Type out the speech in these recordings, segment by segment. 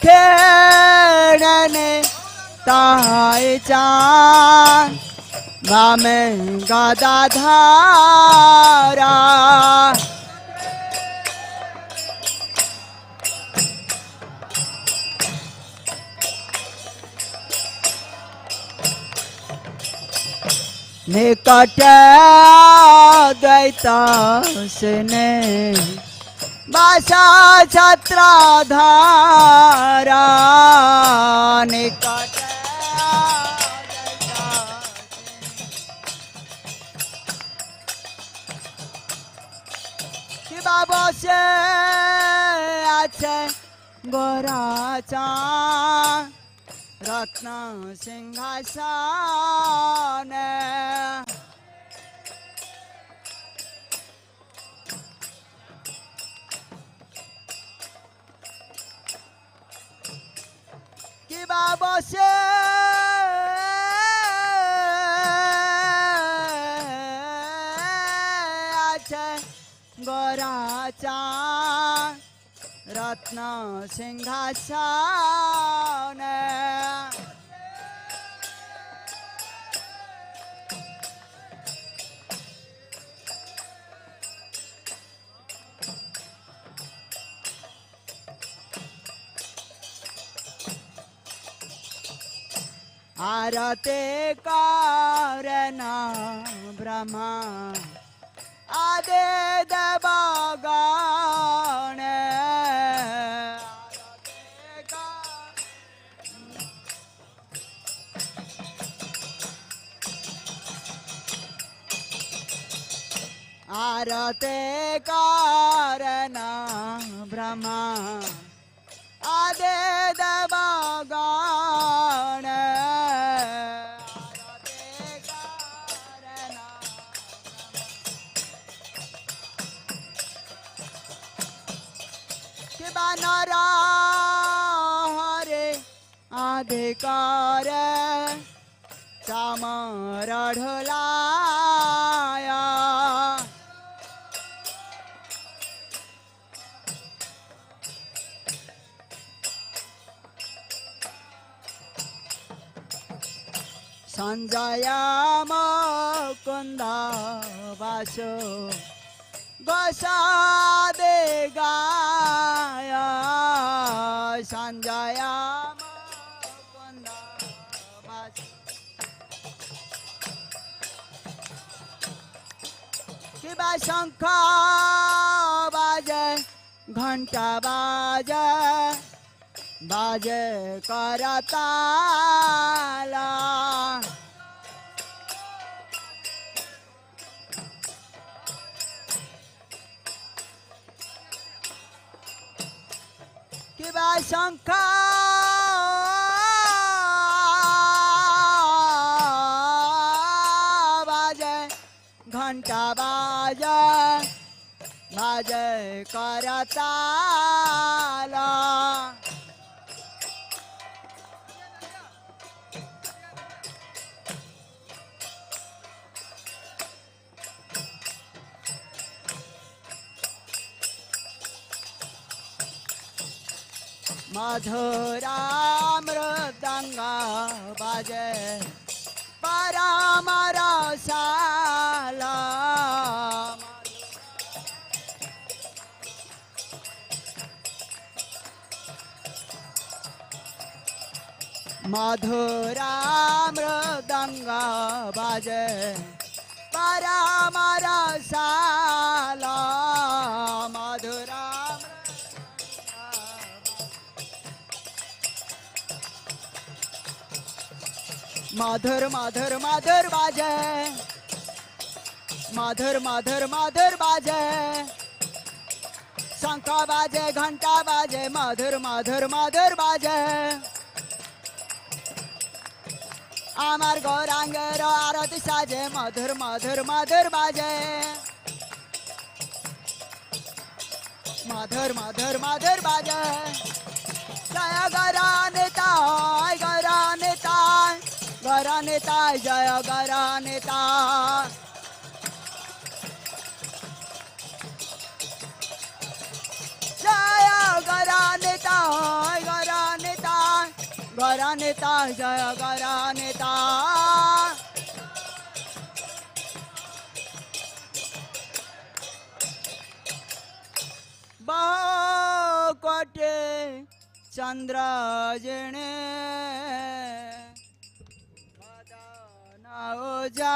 खेड़ने ताई चान वामे गदाधारा निकट द्वैत स्ने बासा छत्रधारा निकट किबा बसे आछे गोराचा रत्न सिंहासन किबा बसे आछे गोराचा रत्न सिंहासन आरते कारण ब्रह्मा आदे देवगण आरते कारण ब्रह्मा आदे देवगण नर हरे अधिकार चामर ढोलाया संजय मुकुंद वासो गोसादे गाया संजय मुकुंद वासो किबा शंख बाजे घंटा बाजे बाजे करताला किबा शंख बाजे घंटा बाजे बाजे करताला मधुरा मृदंग बाजे परम रसाला मधुरा मृदंग बाजे परम रसाला मधुरा मधुर मधुर मधुर बाजे मधुर मधुर मधुर बाजे शंख बाजे घंटा बाजे मधुर मधुर मधुर बाजे आमार गौरांगेर आरती साजे मधुर मधुर मधुर बाजे मधुर मधुर मधुर बाजे जय गौरानिताय गौरानिताय गौरानिताय जय गौरानिताय जय गौरानिताय गौरा गौरानिता जय गौरानिता बहुकोटे चंद्र जिणे मदन उजाला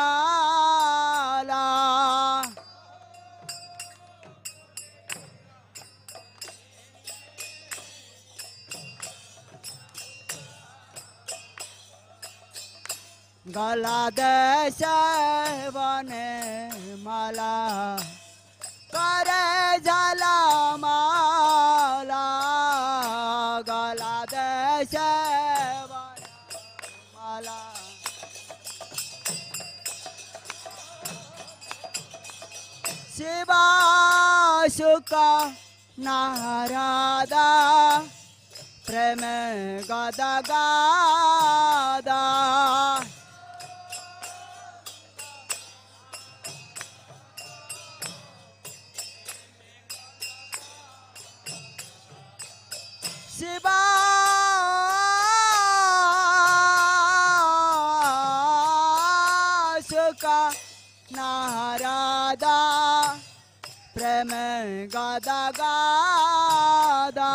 गला देश बने माला करे जला माला गला देश बने माला शिवा सुख नारादा प्रेम गदा गादा शिवा सुख नारादा प्रेम गदा गादा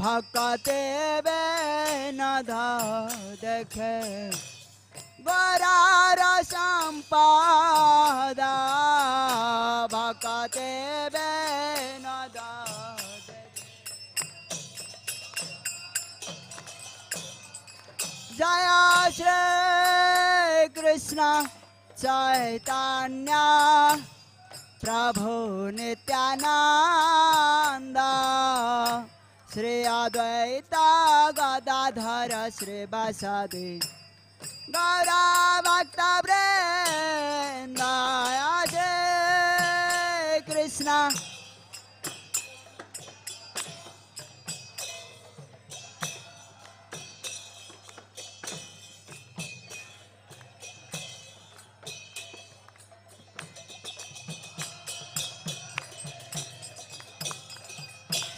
भक्ते वे नधा देखे गरार संपादा भक्ते वे नधा देखे जय श्री कृष्ण चैतन्य प्रभु नित्यानंद श्री अद्वैता गदाधर श्री वासदि गौरा भक्त वृंद जय कृष्ण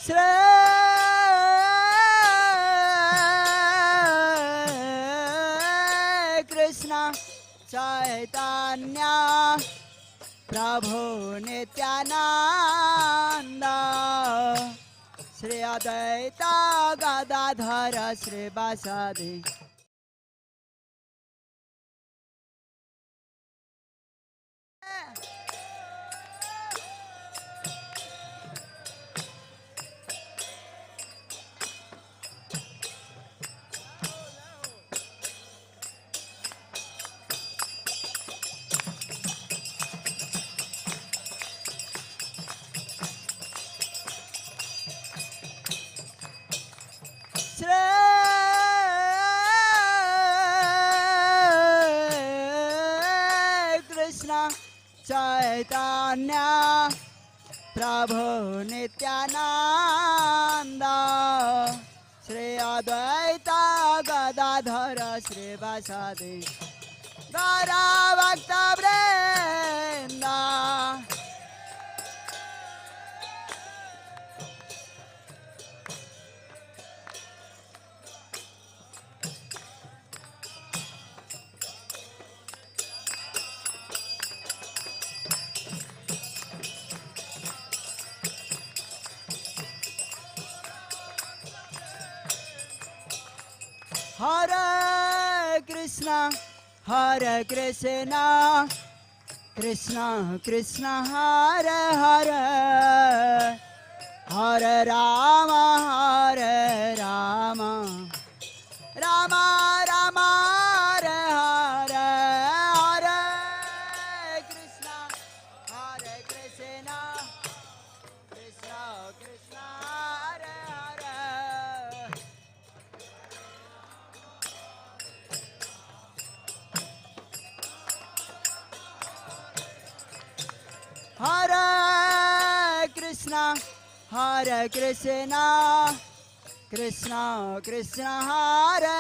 श्री चैतन्य प्रभु नित्यानंद श्री अद्वैता गदाधर श्री वासदि चैतन्य प्रभु नित्यानंद श्री अद्वैता गदाधर श्री वासदि गौरा भक्त वृंद हरे कृष्ण कृष्ण कृष्ण हरे हरे हरे राम राम राम हरे हरे हरे कृष्ण कृष्ण कृष्ण हरे हरे हरे कृष्ण कृष्ण कृष्ण कृष्ण हरे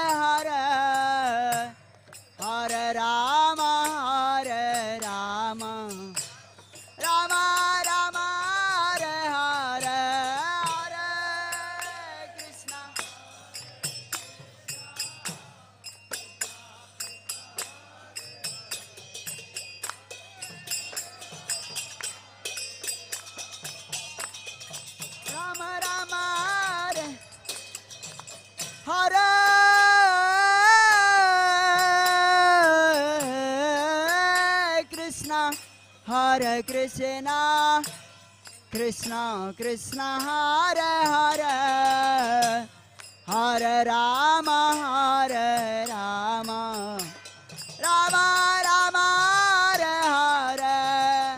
Hare Krishna, Krishna Krishna Hare Hare, Hare Rama, Hare Rama, Rama Rama, Hare Hare.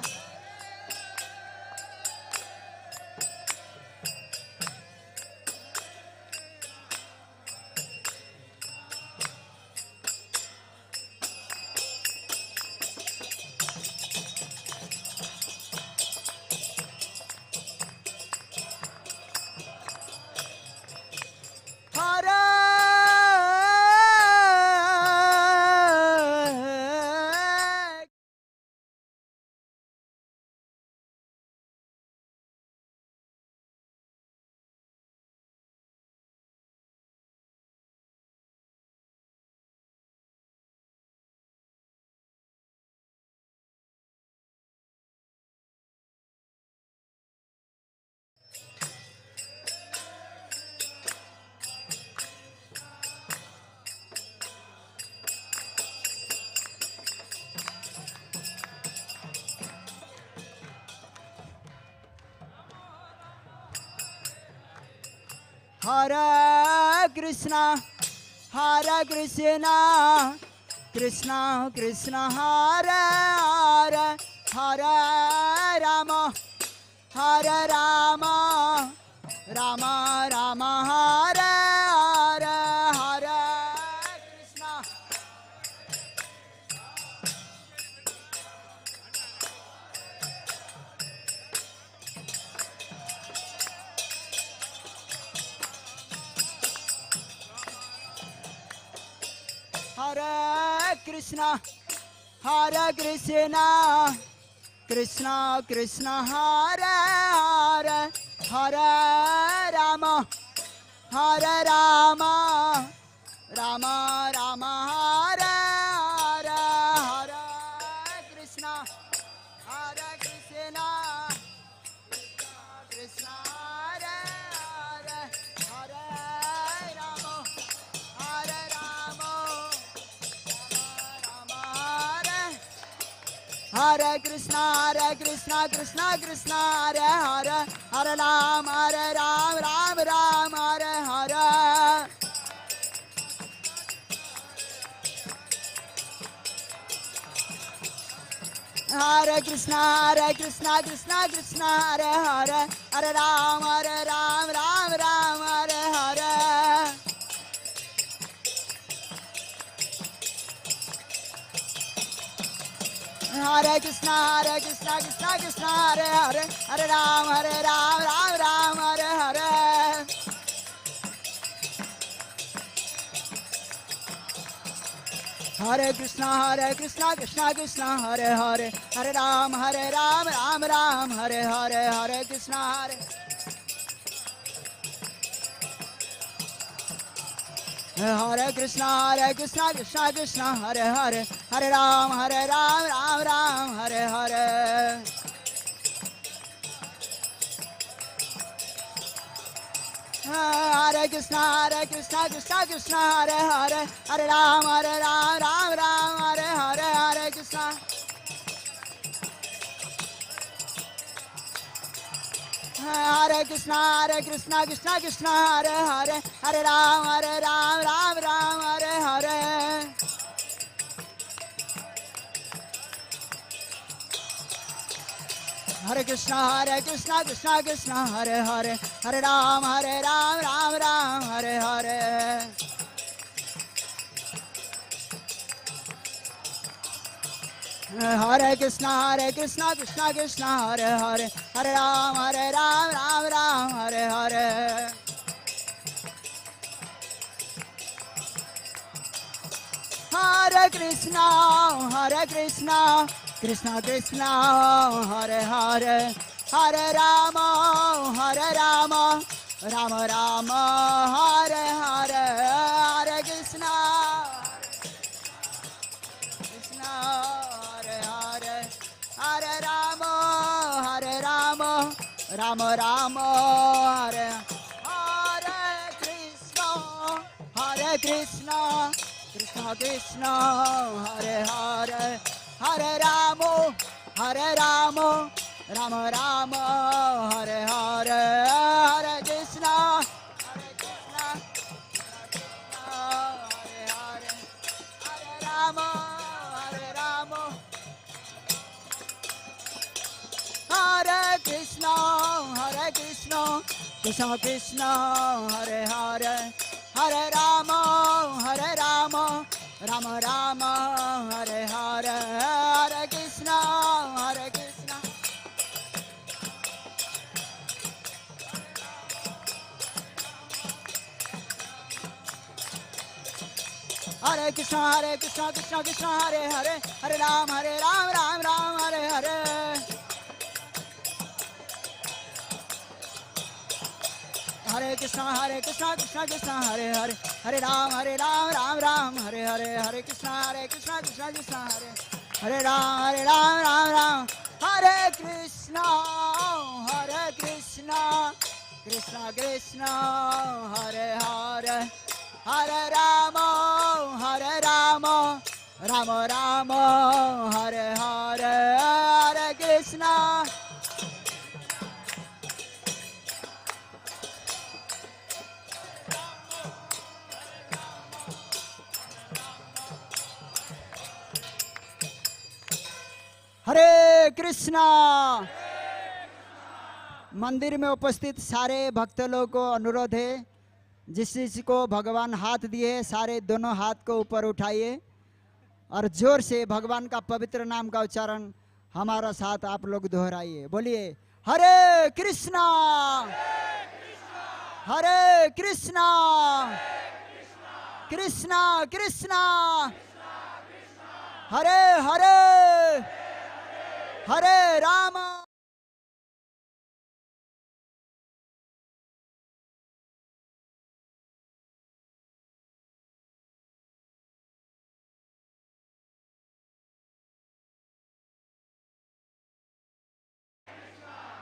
Hare Krishna, Hare Krishna, Krishna Krishna Hare Hare, Hare Rama, Hare Rama, Rama Rama, Hare Hare, Hare Krishna. Hare Krishna, Hare Krishna, Krishna Krishna Hare Hare, Hare Rama, Hare Rama, Rama Rama, Hare Hare, Hare Krishna, Hare Krishna, Krishna Hare Hare, Hare Rama, Hare Rama, Rama Rama, Hare Krishna, Krishna Krishna, Hare Hare, Hare Ram, Ram Ram, Hare Hare. Hare Krishna, Krishna Krishna, Hare Hare, Hare Ram, Ram Ram, Hare Hare. Hare Krishna, Krishna, Hare Hare, Hare Ram, Ram Ram, Hare Hare. Hare Krishna, Krishna, Hare Hare, Hare Ram, Ram Ram, Hare Hare, Hare Krishna, Hare Krishna, Krishna, Hare Hare, Hare Ram, Ram Ram, Hare Hare. Hare Krishna, Krishna, Hare Hare, Hare Ram, Ram Ram, Hare Hare, Hare Krishna. Hare Krishna, Krishna, Hare Hare, Hare Ram, Ram Ram, Hare Hare. Hare Krishna, Krishna, Hare Hare, Hare Ram, Ram Ram, Hare Hare. Hare Krishna, Krishna, Hare Hare, Hare Ram, Ram Ram, Hare Hare. Hare Krishna, Krishna Krishna, Hare Hare, Hare Rama, Rama Rama, Hare Hare, Hare Krishna, Krishna, Hare Hare, Hare Rama, Rama Rama, Hare Krishna, Krishna Krishna, Hare Hare, Hare Rama, Hare Rama, Rama Rama, Hare Hare, Hare Krishna, Hare Krishna, Hare Hare, Hare Rama, Hare Rama, Hare Krishna, Krishna Krishna, Hare Hare, Hare Rama, Rama Rama, Hare Hare, Hare Krishna, Hare Krishna, Krishna Krishna, Hare Hare, Hare Ram, Ram Ram, Hare Hare. Hare Krishna, Krishna Krishna, Hare Hare, Hare Ram, Ram Ram, Hare Hare, Hare Krishna, Krishna Krishna, Hare Ram, Ram Ram, Hare Krishna, Krishna Krishna, Hare Hare, Hare Rama, Rama Rama, Hare Hare, Hare Krishna. हरे कृष्णा। मंदिर में उपस्थित सारे भक्त लोगों को अनुरोध है, जिस को भगवान हाथ दिए सारे दोनों हाथ को ऊपर उठाइए और जोर से भगवान का पवित्र नाम का उच्चारण हमारा साथ आप लोग दोहराइए। बोलिए हरे कृष्णा, हरे कृष्णा, कृष्णा कृष्णा, हरे हरे, हरे राम।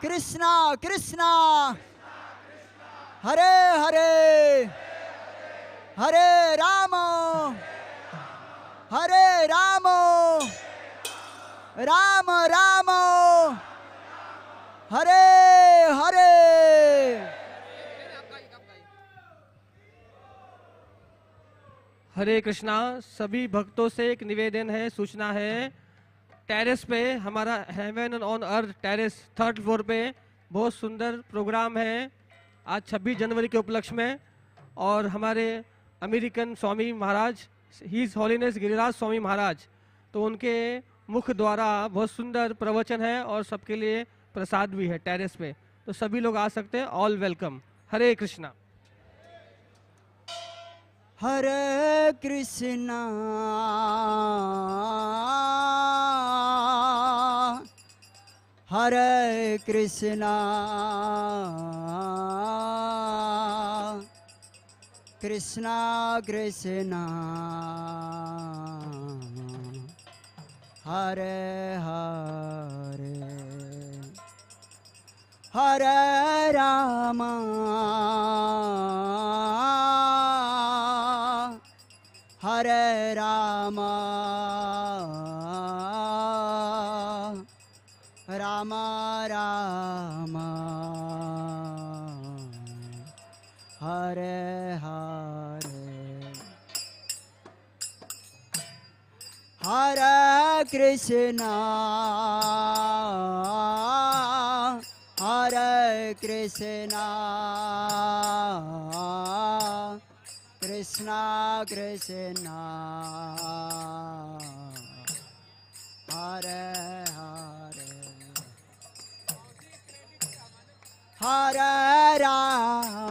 कृष्णा कृष्णा, हरे हरे, हरे राम, हरे राम, राम राम, हरे हरे। हरे कृष्णा। सभी भक्तों से एक निवेदन है, सूचना है, टेरेस पे हमारा heaven on earth terrace 3rd floor पे बहुत सुंदर प्रोग्राम है आज 26 जनवरी के उपलक्ष्य में। और हमारे अमेरिकन स्वामी महाराज, हीज हॉलीनेस गिरिराज स्वामी महाराज, तो उनके मुख द्वारा बहुत सुंदर प्रवचन है और सबके लिए प्रसाद भी है टेरेस पे, तो सभी लोग आ सकते हैं। All welcome. हरे कृष्णा। हरे कृष्णा, हरे कृष्णा, कृष्णा कृष्णा, हरे हरे, हरे राम, हरे राम, राम राम, हरे हरे, हरे कृष्णा, हरे कृष्णा, कृष्णा कृष्णा, हरे हरे, हरे राम,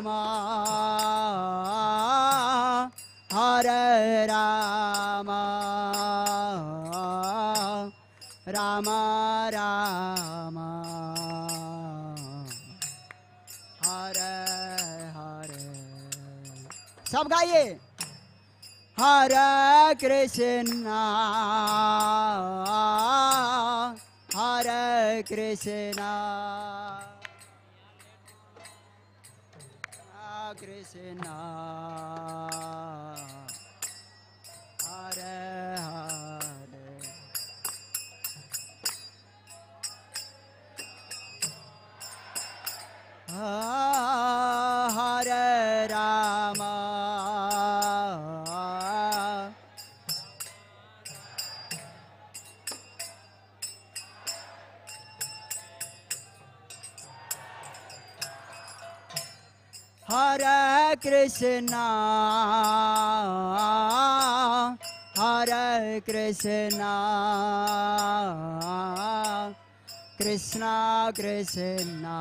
हरे राम, राम राम, हरे हरे। सब गाइए। हरे कृष्णा, हरे कृष्णा, कृष्णा, हरे हरे, Krishna, Hare Krishna, Krishna Krishna,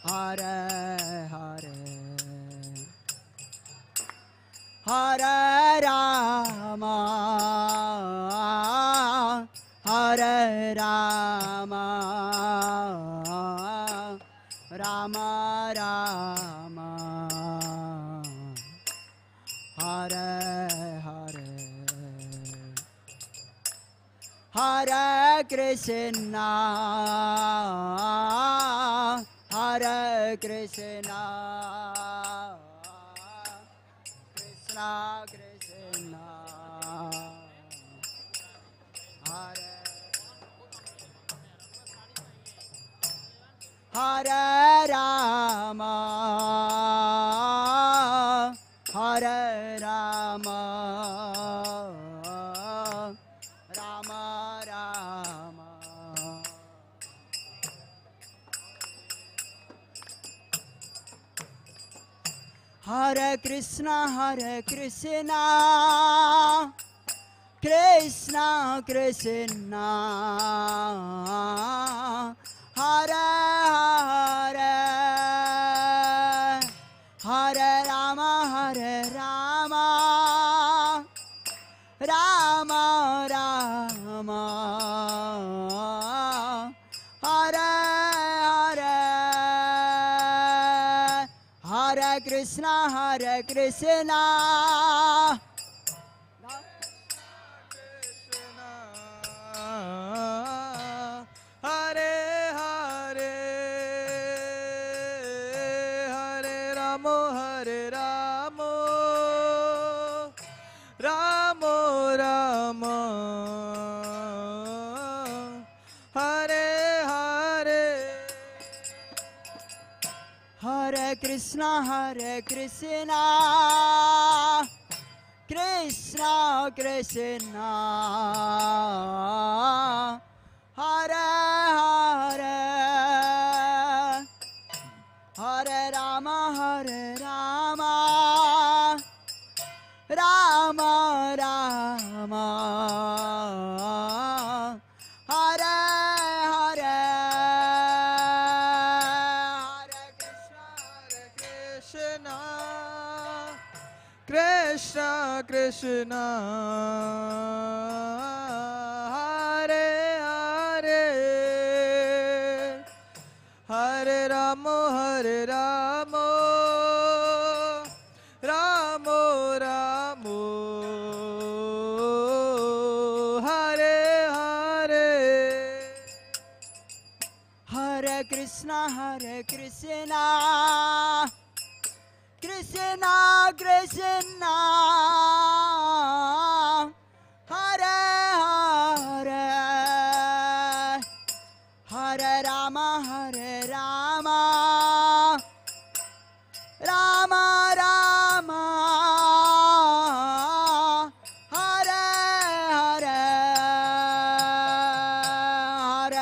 Hare Hare, Hare Rama, Hare Rama, Rama Rama, Hare Hare, Hare Krishna, Hare Krishna, Krishna Krishna, Hare Hare Rama, Hare Rama, Rama Rama, Hare Krishna, Krishna Krishna, Hare Hare, Hare Rama, Rama Rama, Hare Hare, Hare Krishna, Hare Hare, Hare Ramo, Ramo Ramo, Hare Hare, Hare Krishna, Krishna Krishna, Hare Hare, Hare Rama, Rama Rama, Hare Hare, Hare Krishna, Krishna Krishna, Hare Hare, Hare Ramo, Ramo Ramo, Hare Hare, Hare Krishna, Krishna Krishna, Hare Hare, Hare Rama, Rama Rama, Hare Hare,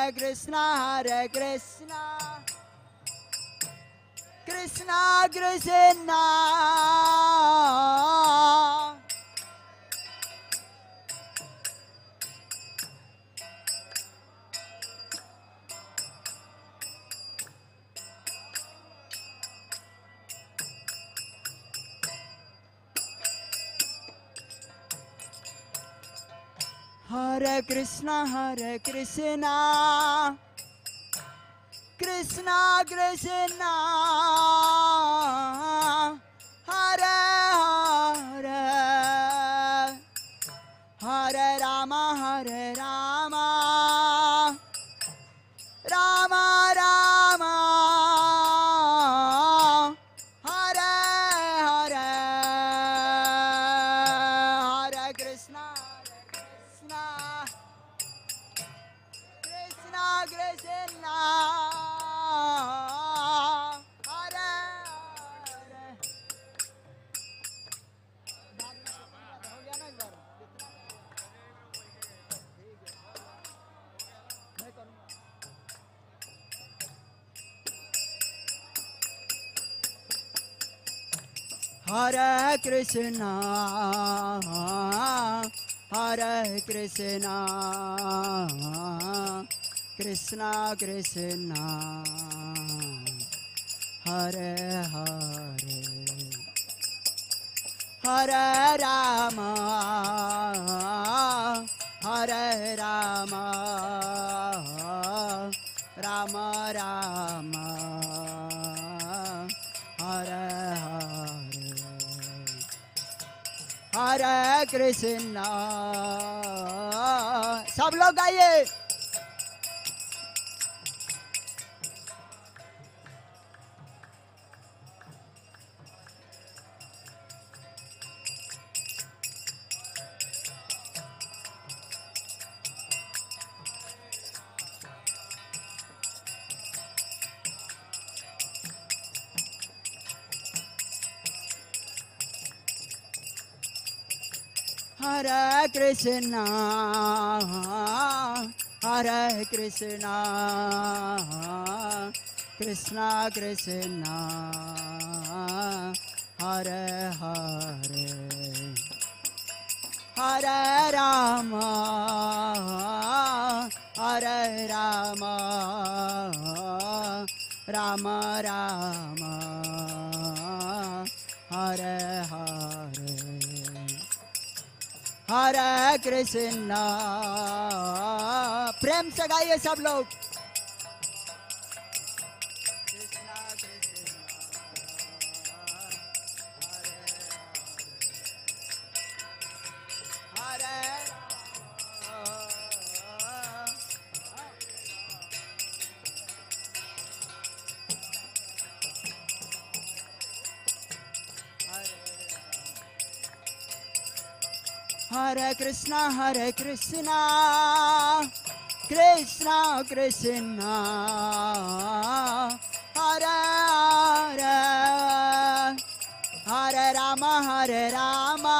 Hare Krishna, Krishna Krishna, Hare Krishna, Krishna Krishna, Hare Hare, Hare Rama, Rama Rama, Hare Hare, Hare Krishna, Krishna Krishna, Hare Hare Krishna, Hare Krishna, Krishna Krishna, Hare Hare, Hare Rama, Hare Rama, Rama Rama, Hare Hare, Hare Krishna. सब लोग गाइए. Hare Krishna, Hare Krishna, Krishna Krishna, Hare Hare, Hare Rama, Hare Rama, Rama Rama, Hare Hare, Hare Krishna. प्रेम से गाइए सब लोग. कृष्णा कृष्णा, हरे हरे, Hare Krishna, Hare Krishna, Krishna Krishna, Hare Hare, Hare Rama, Hare Rama,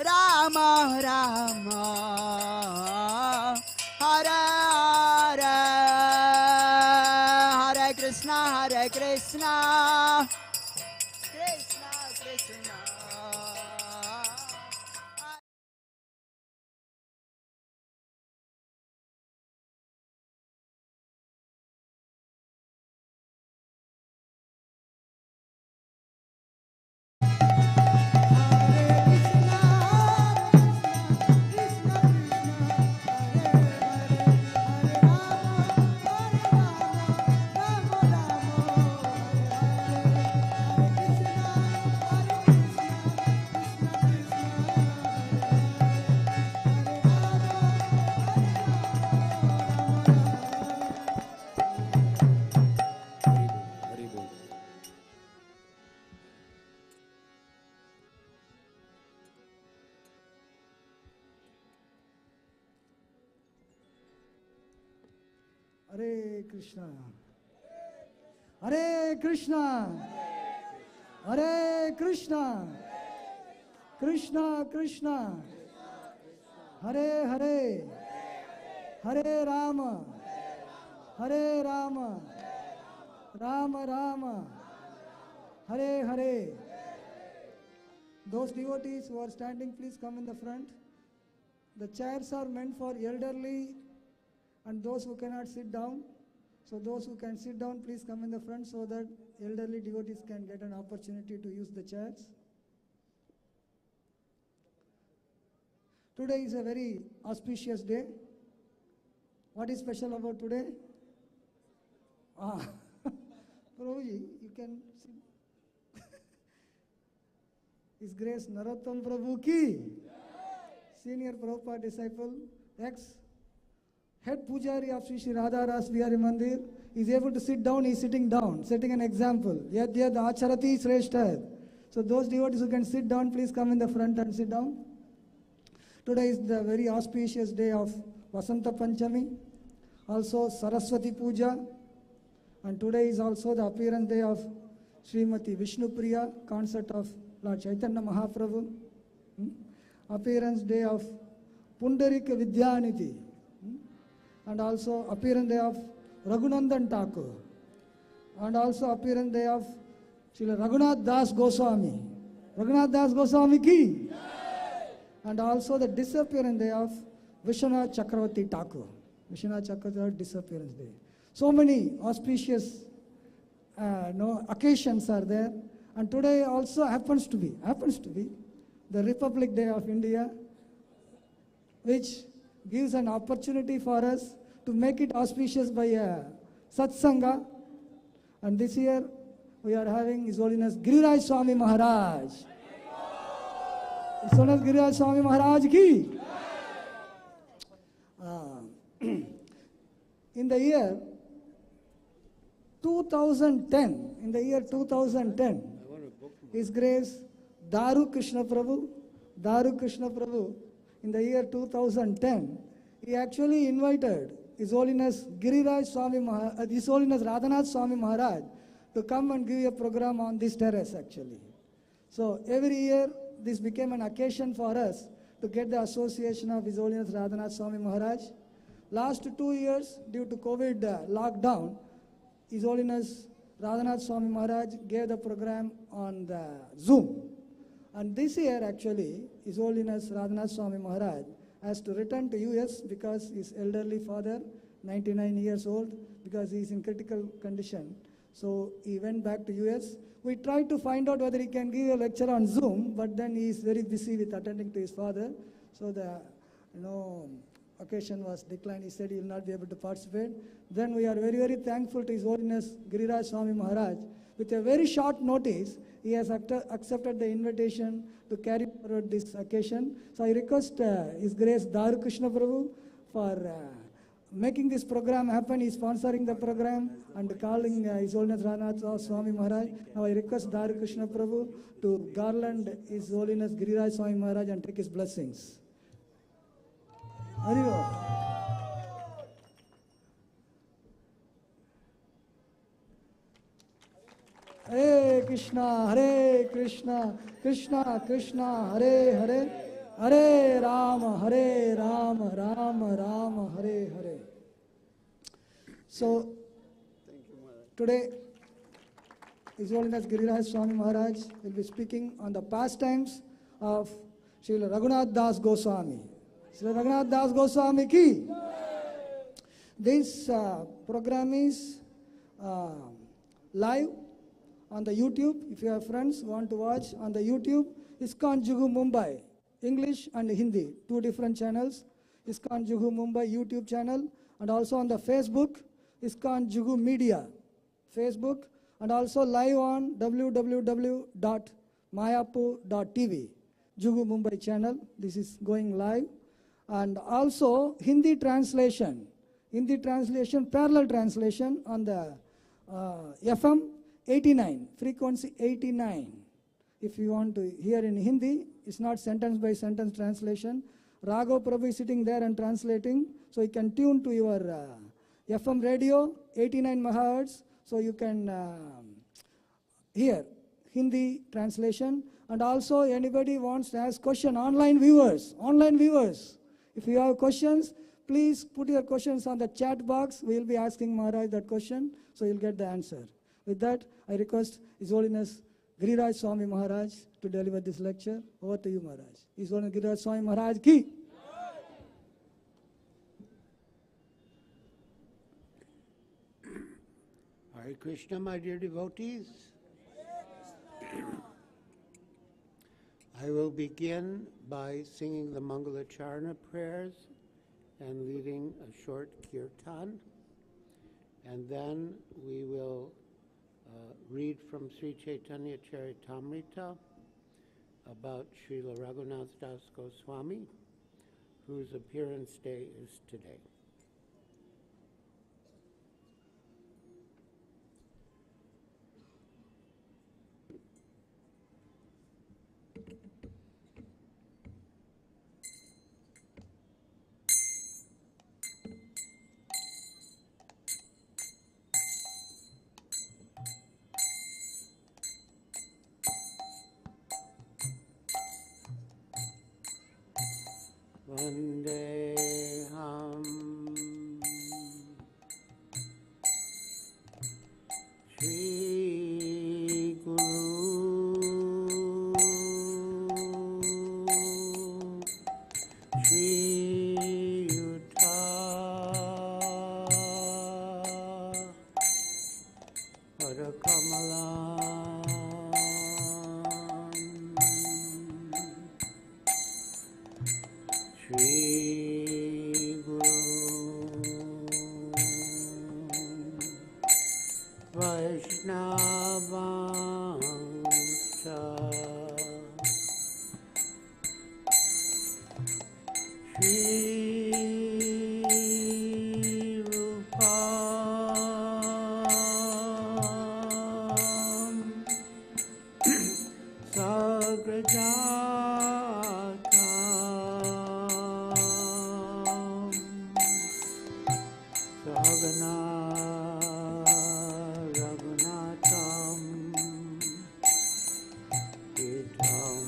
Rama Rama, Hare Hare, Hare Krishna, Hare Krishna, Krishna Krishna. Hare Krishna, Hare Krishna, Hare Krishna, Krishna Krishna, Hare Hare, Hare Rama, Hare Rama, Rama Rama, Hare Hare. Those devotees who are standing, please come in the front. The chairs are meant for elderly and those who cannot sit down. So those who can sit down, please come in the front so that elderly devotees can get an opportunity to use the chairs. Today is a very auspicious day. What is special about today? Prabhuji, you can sit. His Grace Narottam Prabhu ki, senior Prabhupada disciple, ex-head Pujari of Sri Radha Ras Vihari Mandir, is able to sit down, he is sitting down, setting an example. Yad yad acharati shreshthah. So those devotees who can sit down, please come in the front and sit down. Today is the very auspicious day of Vasanta Panchami, also Saraswati Puja, and today is also the appearance day of Srimati Vishnu Priya, concert of Lord Chaitanya Mahaprabhu, appearance day of Pundarika Vidyanidhi, and also appearance day of Raghunandan Thakur, and also appearance day of Srila Raghunath Das Goswami. Raghunath Das Goswami ki. And also the disappearance day of Vishwanath Chakravarti Thakur. Vishwanath Chakravarti disappearance day. So many auspicious occasions are there. And today also happens to be the Republic Day of India, which gives an opportunity for us to make it auspicious by a satsanga. And this year we are having His Holiness Giriraj Swami Maharaj. His Holiness Giriraj Swami Maharaj ki. In the year 2010, His Grace Daru Krishna Prabhu, in the year 2010, he actually invited His Holiness Giriraj Swami Maharaj, His Holiness Radhanath Swami Maharaj to come and give a program on this terrace actually. So every year this became an occasion for us to get the association of His Holiness Radhanath Swami Maharaj. Last 2 years, due to COVID lockdown, His Holiness Raghunath Swami Maharaj gave the program on the Zoom. And this year actually, His Holiness Raghunath Swami Maharaj has to return to US because his elderly father, 99 years old, because he is in critical condition. So he went back to US. We tried to find out whether he can give a lecture on Zoom, but then he is very busy with attending to his father. So the occasion was declined. He said he will not be able to participate. Then we are very, very thankful to His Holiness Giriraj Swami Maharaj. With a very short notice, he has accepted the invitation to carry forward this occasion. So I request His Grace Daru Krishna Prabhu for making this program happen. He is sponsoring the program and calling His Holiness Raghunath Swami Maharaj. Now I request Daru Krishna Prabhu to garland His Holiness Giriraj Swami Maharaj and take his blessings. Hare Krishna, Krishna Krishna, Hare Hare, Hare Rama, Rama Rama, Hare Hare. So, today, His Holiness Giriraj Swami Maharaj will be speaking on the pastimes of Srila Raghunath Das Goswami. Srila Raghunath Das Goswami ki. This program is live on the YouTube. If you have friends who want to watch on the YouTube, ISKCONJuhu Mumbai, English and Hindi, 2 different channels. ISKCONJuhu Mumbai YouTube channel, and also on the Facebook, ISKCONJuhu Media, Facebook, and also live on www.mayapu.tv, Juhu Mumbai channel. This is going live. And also Hindi translation, parallel translation on the FM 89, frequency 89. If you want to hear in Hindi, it's not sentence by sentence translation. Raghav Prabhu is sitting there and translating, so you can tune to your FM radio, 89 megahertz, so you can hear Hindi translation. And also anybody wants to ask question, online viewers, if you have questions, please put your questions on the chat box. We will be asking Maharaj that question, so you'll get the answer. With that, I request His Holiness Giriraj Swami Maharaj to deliver this lecture. Over to you, Maharaj. His Holiness Giriraj Swami Maharaj ki. Hare Krishna, my dear devotees. I will begin by singing the Mangalacharana prayers and leading a short kirtan, and then we will read from Sri Chaitanya Charitamrita about Srila Raghunath Das Goswami, whose appearance day is today. Vandeham Shri Guru Shri Guru Vaishnavanscha Shri Rupam Sagrajatam Sagana Raghunatham Itam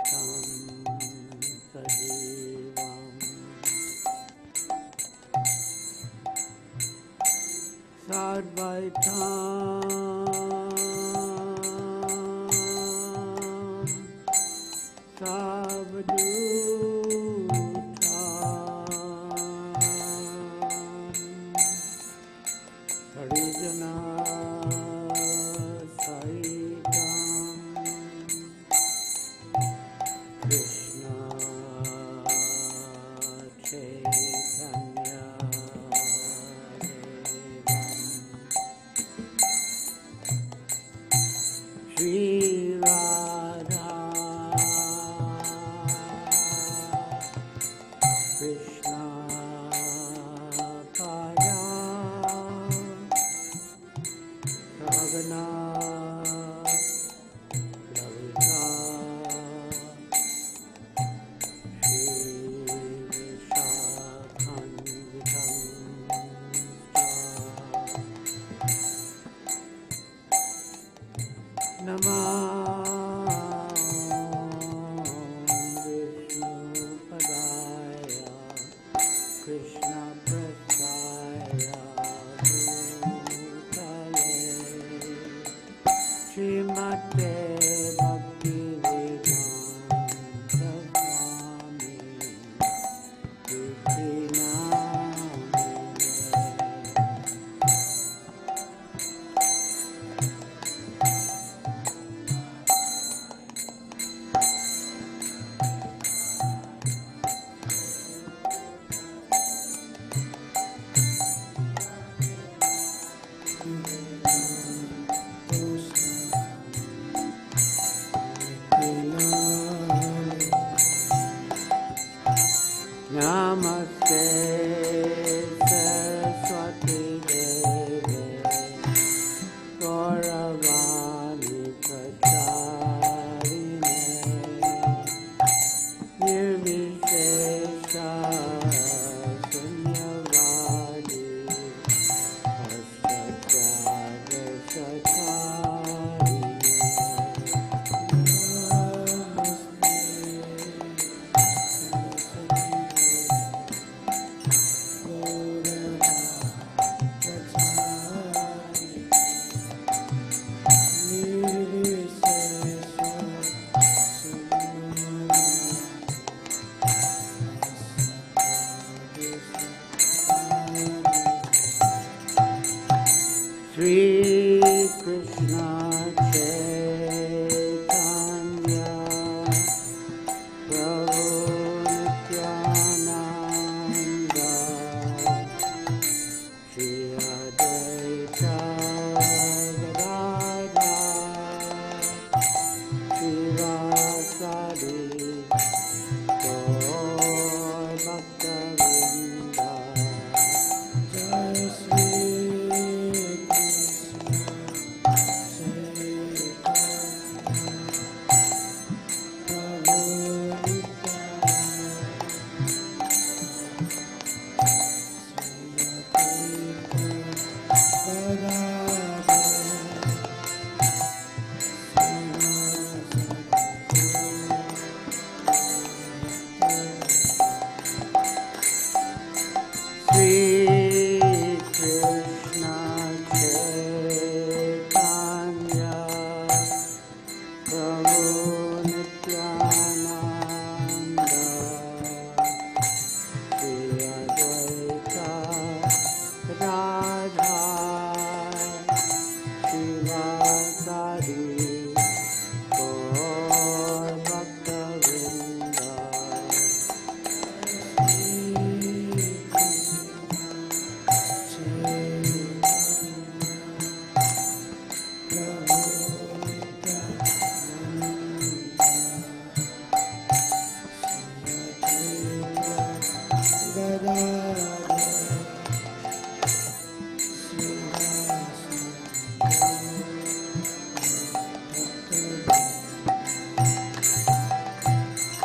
Tam Sajivam Sadvaitam Savdutam Harijana Saitam Krishna Chaitanya Devam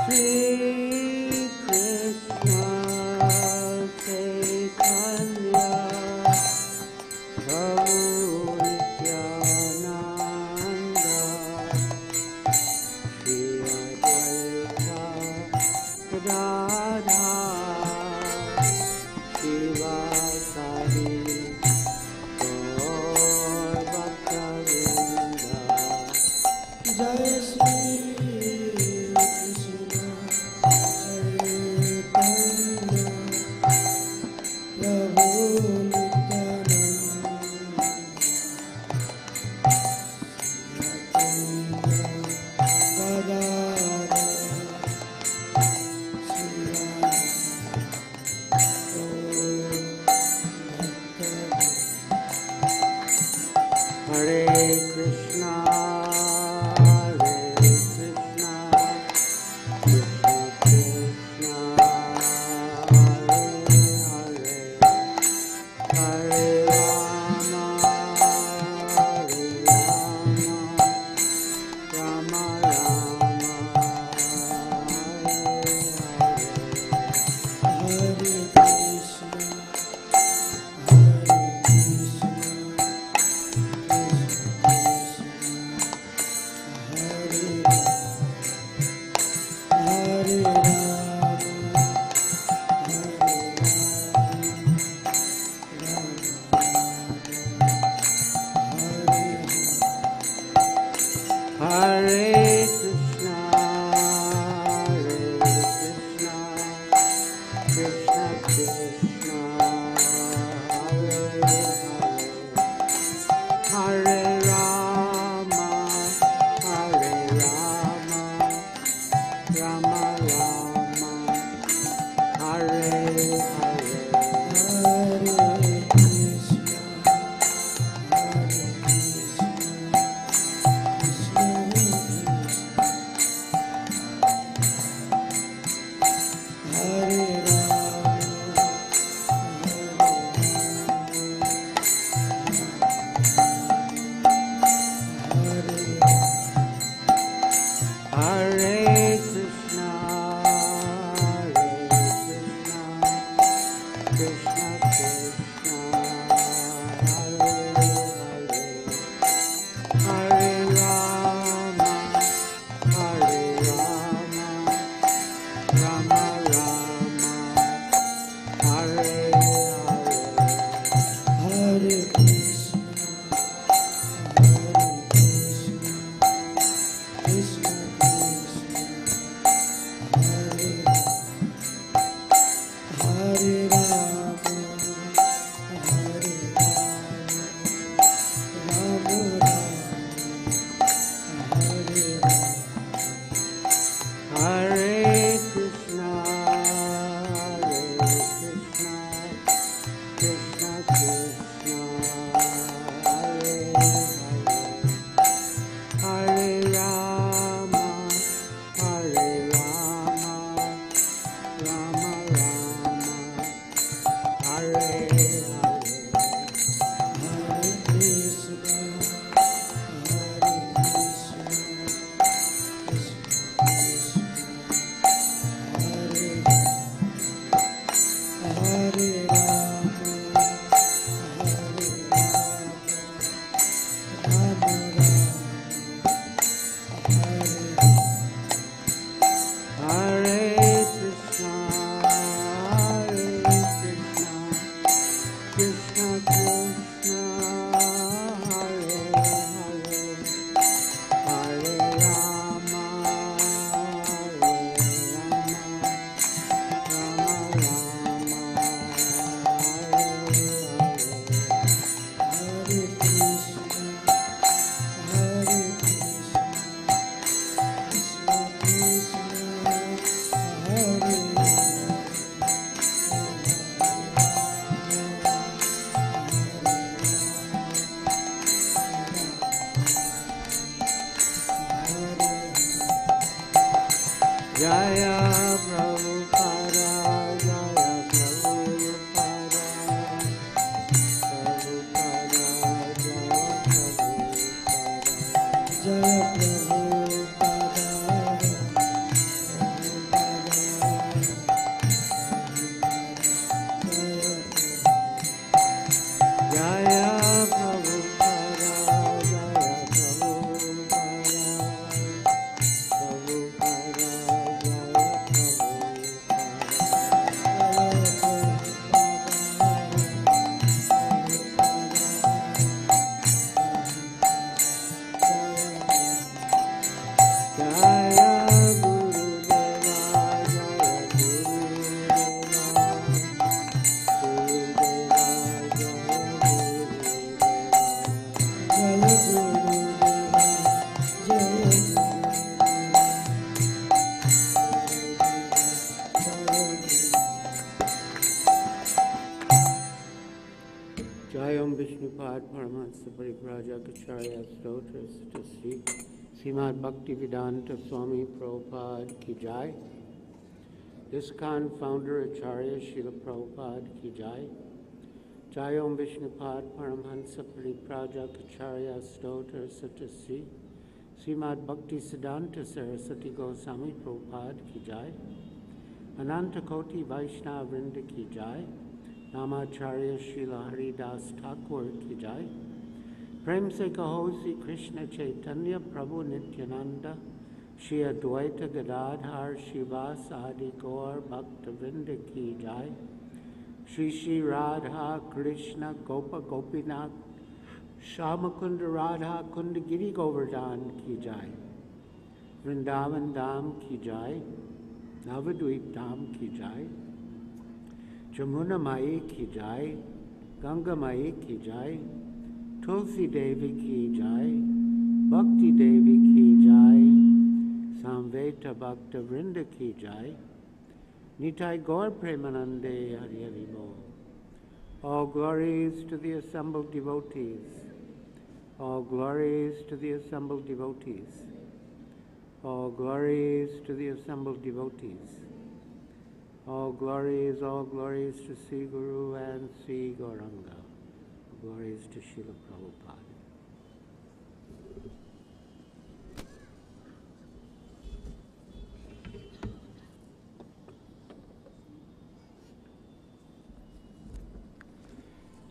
Shri Krishna Chaitanya Prabhu Nityananda Shri Advaita Gadadhar Shivasari Gaur Bhaktavinda जय श्री कृष्ण चैतन्य प्रभु Nityanand Hare Krishna, Hare Krishna, Krishna Krishna, Hare Hare, Hare Rama, Hare Rama, Rama Rama, Hare Hare. Hare Krishna, Hare Krishna, Krishna Krishna, Hare Hare, Hare Rama, Hare Rama, Rama Rama, Hare Hare, Hare Krishna, Hare Hare Krishna, Hare Krishna, Krishna Krishna, Hare Hare, Hare Rama, Hare Rama, Rama Rama, Hare Hare, Hare Krishna, Hare Krishna, Krishna Krishna, Hare Hare Rama, Hare Rama, Rama Rama, Hare Hare Krishna, Hare Krishna, Krishna Krishna, Hare Hare, Hare Rama, Hare Rama, Rama Rama, Hare Hare, Hare Krishna, Hare Krishna, Krishna Krishna, Hare Hare Rama, Hare Rama, Rama Rama, Hare Krishna, Hare Krishna, Krishna Krishna, Hare Hare, Hare Rama, Hare Rama, Rama Rama, Hare Hare, Hare Krishna, Hare Krishna, Krishna Krishna, Hare Jaya Prabhupada, Jaya Prabhupada, Prabhupada, Jaya Prabhupada, Jaya Prabhupada, Prabhupada Paramahansa Parivrajaka Stotra Sri Srimad Bhaktivedanta Swami Prabhupada Ki Jai. ISKCON founder Acharya Srila Prabhupada Ki Jai. Jai Om Vishnupad Paramahansa Parivrajaka Stotra Sri Srimad Bhaktivedanta Saraswati Goswami Prabhupada Ki Jai. Ananta Koti Vaishnava Vrinda Ki Jai. Namacharya Srila Haridas Thakur Ki Jai. Prem Se Kaho Sri Krishna Chaitanya Prabhu Nityananda Shri Advaita Gadadhar Shivas Adi Gaur Bhakta Vrinda Ki Jai. Shri Shri Radha Krishna Gopa Gopinath Shamakunda Radha Kunda Giri Govardhan Ki Jai. Vrindavan Dham Ki Jai. Navadvip Dham Ki Jai. Jamuna Mai Ki Jai. Ganga Mai Ki Jai. Tulsi Devi Ki Jai. Bhakti Devi Ki Jai. Samveta Bhakta Vrinda Ki Jai. Nitai Gaur Premanande Hari Hari Bol. All glories to the assembled devotees. All glories to the assembled devotees. All glories to the assembled devotees. All glories to Sri Guru and Sri Gauranga. Glories to Srila Prabhupada.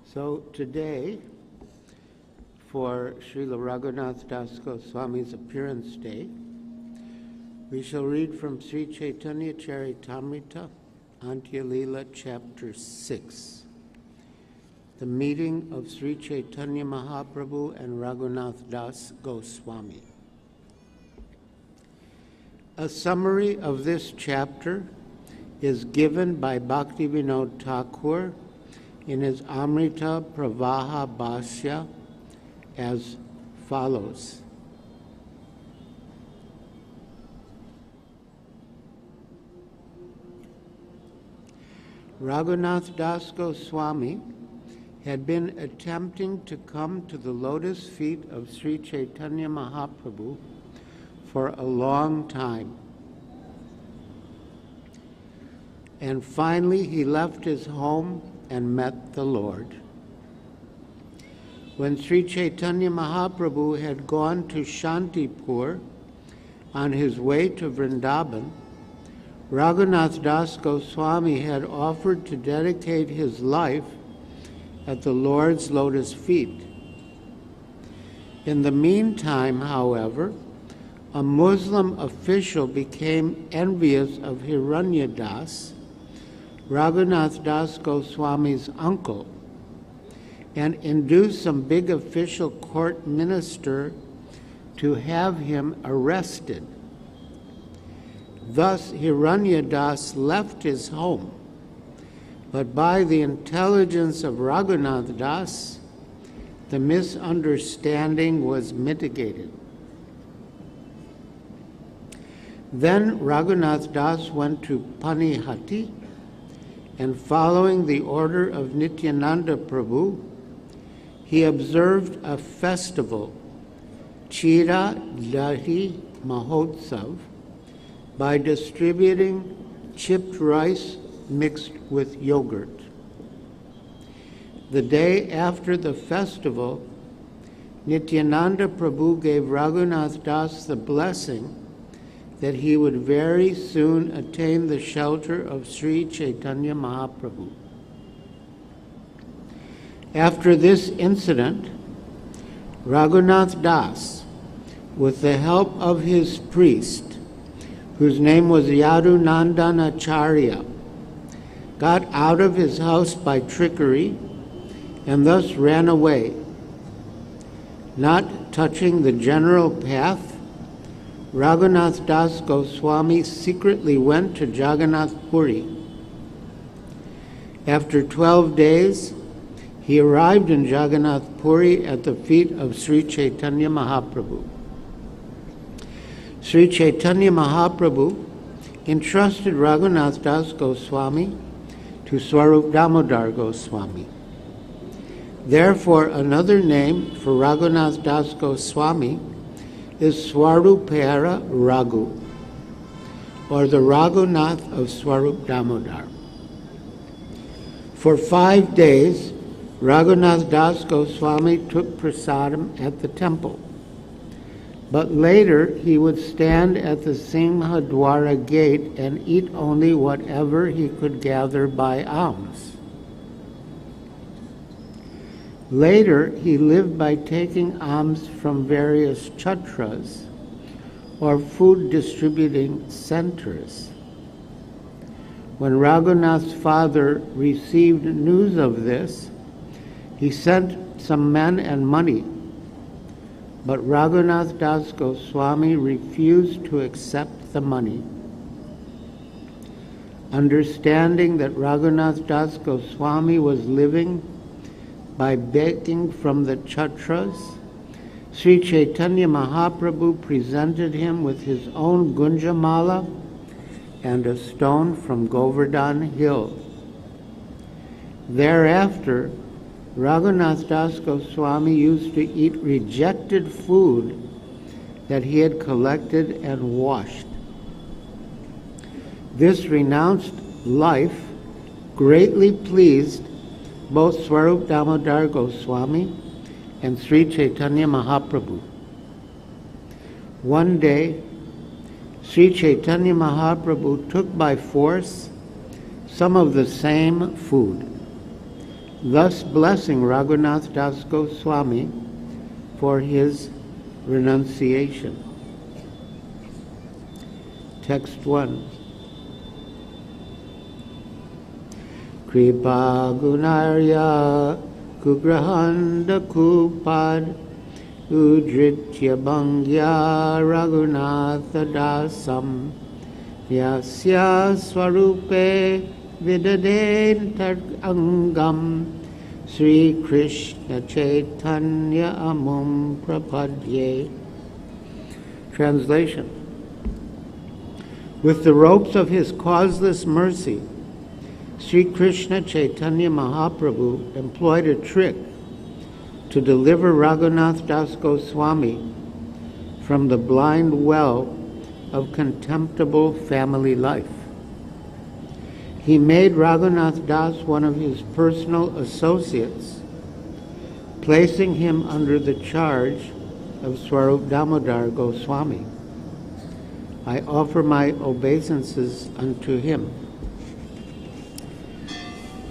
So today, for Srila Raghunath Das Goswami's appearance day, we shall read from Sri Chaitanya Charitamrita, Antya Leela, Chapter 6, the meeting of Sri Chaitanya Mahaprabhu and Raghunath Das Goswami. A summary of this chapter is given by Bhaktivinoda Thakur in his Amrita Pravaha Bhashya as follows. Raghunath Das Goswami had been attempting to come to the lotus feet of Sri Chaitanya Mahaprabhu for a long time. And finally he left his home and met the Lord. When Sri Chaitanya Mahaprabhu had gone to Shantipur on his way to Vrindavan, Raghunath Das Goswami had offered to dedicate his life at the Lord's lotus feet. In the meantime, however, a Muslim official became envious of Hiranyadas, Raghunath Das Goswami's uncle, and induced some big official court minister to have him arrested. Thus Hiranyadas left his home, but by the intelligence of Raghunath Das, the misunderstanding was mitigated. Then Raghunath Das went to Panihati, and following the order of Nityananda Prabhu, he observed a festival, Chira Dahi Mahotsav, by distributing chipped rice mixed with yogurt. The day after the festival, Nityananda Prabhu gave Raghunath Das the blessing that he would very soon attain the shelter of Sri Chaitanya Mahaprabhu. After this incident, Raghunath Das, with the help of his priest, whose name was Yadunandan Acharya, got out of his house by trickery and thus ran away. Not touching the general path, Raghunath Das Goswami secretly went to Jagannath Puri. After 12 days, he arrived in Jagannath Puri at the feet of Sri Chaitanya Mahaprabhu. Sri Chaitanya Mahaprabhu entrusted Raghunath Das Goswami to Swarup Damodar Goswami. Therefore, another name for Raghunath Das Goswami is Swarupera Raghu, or the Raghunath of Swarup Damodar. For 5 days, Raghunath Das Goswami took prasadam at the temple, but later he would stand at the Simhadwara gate and eat only whatever he could gather by alms. Later, he lived by taking alms from various chatras, or food distributing centers. When Raghunath's father received news of this, he sent some men and money, but Raghunath Das Goswami refused to accept the money. Understanding that Raghunath Das Goswami was living by begging from the chatras, Sri Chaitanya Mahaprabhu presented him with his own Gunjamala and a stone from Govardhan hill. Thereafter, Raghunath Das Goswami used to eat rejected food that he had collected and washed. This renounced life greatly pleased both Swarup Damodar Goswami and Sri Chaitanya Mahaprabhu. One day, Sri Chaitanya Mahaprabhu took by force some of the same food, thus blessing Raghunath Das Goswami for his renunciation. Text 1. Kripa gunarya kugrahanda kupad udritya bhangya Raghunatha dasam yasya swarupe vidadent angam Sri Krishna Chaitanya amum prapadye. Translation. With the ropes of his causeless mercy, Sri Krishna Chaitanya Mahaprabhu employed a trick to deliver Raghunath Das Goswami from the blind well of contemptible family life. He made Raghunath Das one of his personal associates, placing him under the charge of Swarup Damodar Goswami. I offer my obeisances unto him.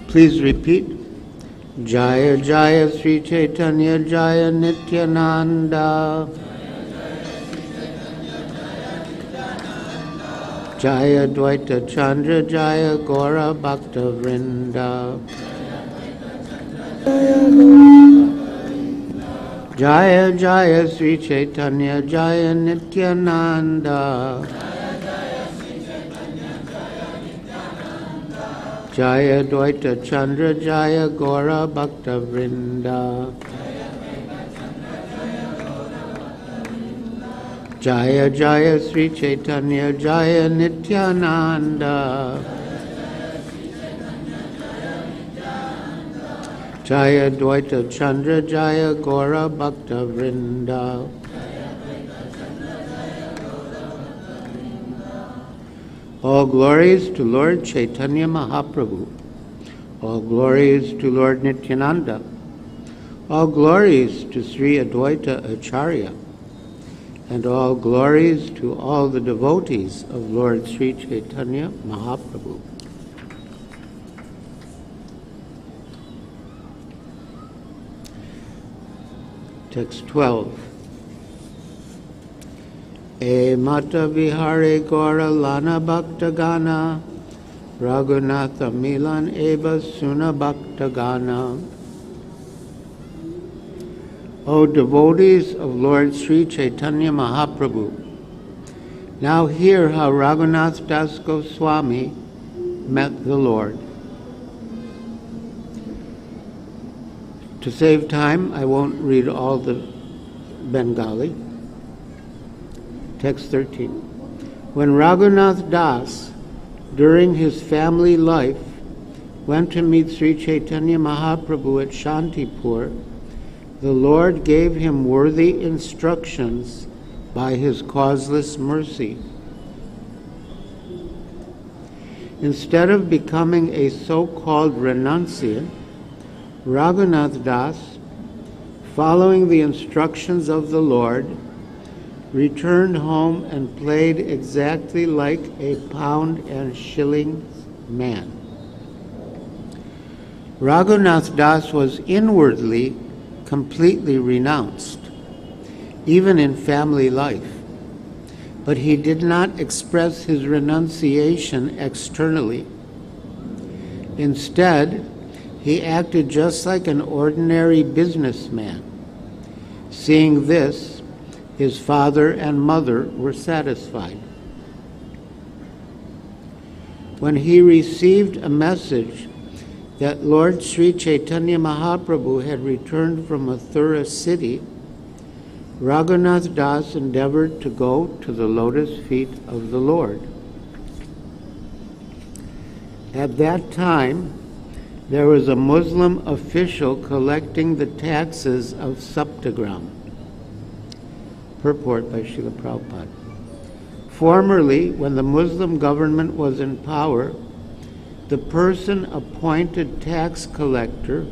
Please repeat. Jaya Jaya Sri Chaitanya Jaya Nityananda. Jaya Dvaita Chandra Jaya Gora Bhakta Vrinda. Jaya Jaya Sri Chaitanya Jaya Nityananda. Jaya Dvaita Chandra Jaya Gora Bhakta Vrinda. Jaya Jaya Sri Chaitanya Jaya Nityananda. Jaya Dvaita Chandra Jaya Gora Bhakta Vrinda. All glories to Lord Chaitanya Mahaprabhu. All glories to Lord Nityananda. All glories to Sri Advaita Acharya. And all glories to all the devotees of Lord Sri Chaitanya Mahaprabhu. Text 12. E mata vihare gora lana bhakta gana Raghunatha milan eva suna bhakta gana. O devotees of Lord Sri Chaitanya Mahaprabhu, now hear how Raghunath Das Goswami met the Lord. To save time, I won't read all the Bengali. Text 13. When Raghunath Das, during his family life, went to meet Sri Chaitanya Mahaprabhu at Shantipur, the Lord gave him worthy instructions by his causeless mercy. Instead of becoming a so-called renunciant, Raghunath Das, following the instructions of the Lord, returned home and played exactly like a pound and shillings man. Raghunath Das was inwardly completely renounced, even in family life, but he did not express his renunciation externally. Instead, he acted just like an ordinary businessman. Seeing this, his father and mother were satisfied. When he received a message that Lord Sri Chaitanya Mahaprabhu had returned from Mathura city, Raghunath Das endeavored to go to the lotus feet of the Lord. At that time, there was a Muslim official collecting the taxes of Saptagram. Purport by Srila Prabhupada. Formerly, when the Muslim government was in power, the person appointed tax collector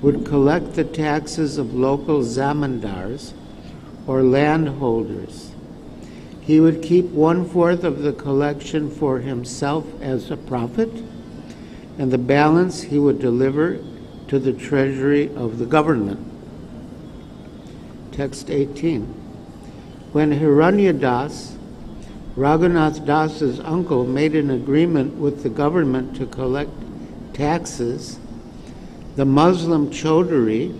would collect the taxes of local zamindars or landholders. He would keep 1/4 of the collection for himself as a profit, and the balance he would deliver to the treasury of the government. Text 18. When Hiranyadas, Raghunath Das's uncle, made an agreement with the government to collect taxes, the Muslim Chaudhary,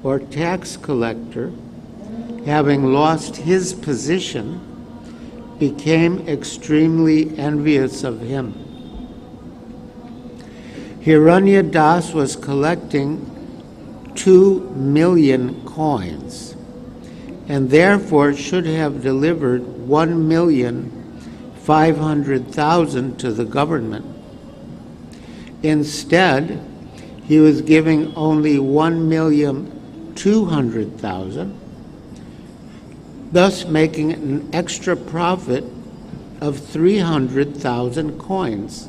or tax collector, having lost his position, became extremely envious of him. Hiranyadas was collecting 2 million coins, and therefore should have delivered 1,500,000 to the government. Instead, he was giving only 1,200,000, thus making an extra profit of 300,000 coins.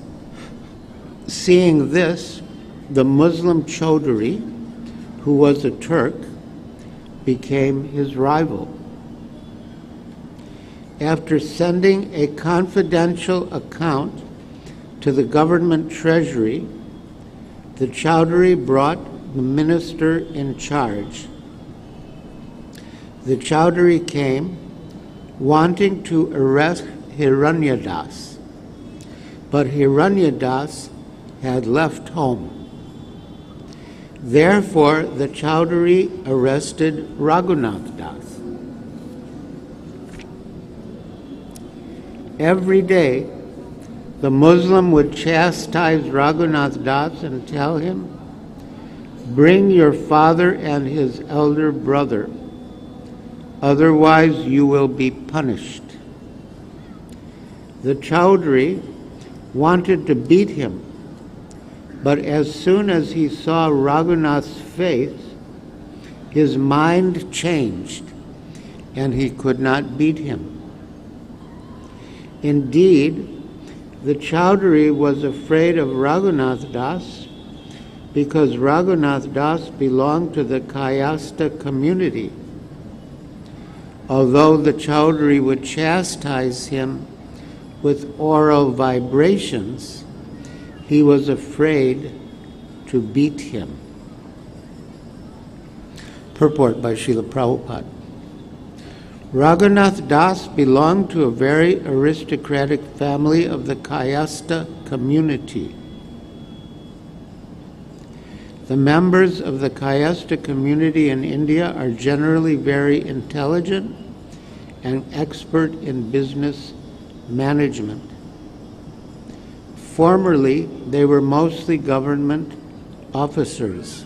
Seeing this, the Muslim Chaudhary, who was a Turk, became his rival. After sending a confidential account to the government treasury, the Chaudhary brought the minister in charge. The Chaudhary came, wanting to arrest Hiranyadas, but Hiranyadas had left home. Therefore, the Chaudhary arrested Raghunath Das. Every day, the Muslim would chastise Raghunath Das and tell him, "Bring your father and his elder brother, otherwise you will be punished." The Chaudhary wanted to beat him, but as soon as he saw Raghunath's face, his mind changed, and he could not beat him. Indeed, the Chaudhary was afraid of Raghunath Das because Raghunath Das belonged to the Kayasta community. Although the Chaudhary would chastise him with oral vibrations, he was afraid to beat him. Purport by Srila Prabhupada. Raghunath Das belonged to a very aristocratic family of the Kayasta community. The members of the Kayasta community in India are generally very intelligent and expert in business management. Formerly, they were mostly government officers.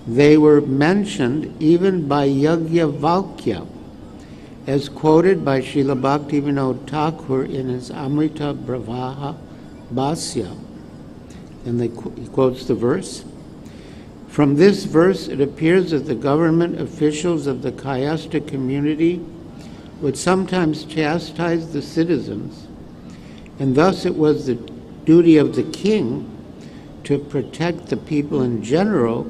They were mentioned even by Yajnavalkya, as quoted by Srila Bhaktivinoda Thakur in his Amrita Pravaha Bhasya. And he quotes the verse. From this verse, it appears that the government officials of the Kayasta community would sometimes chastise the citizens, and thus it was the duty of the king to protect the people in general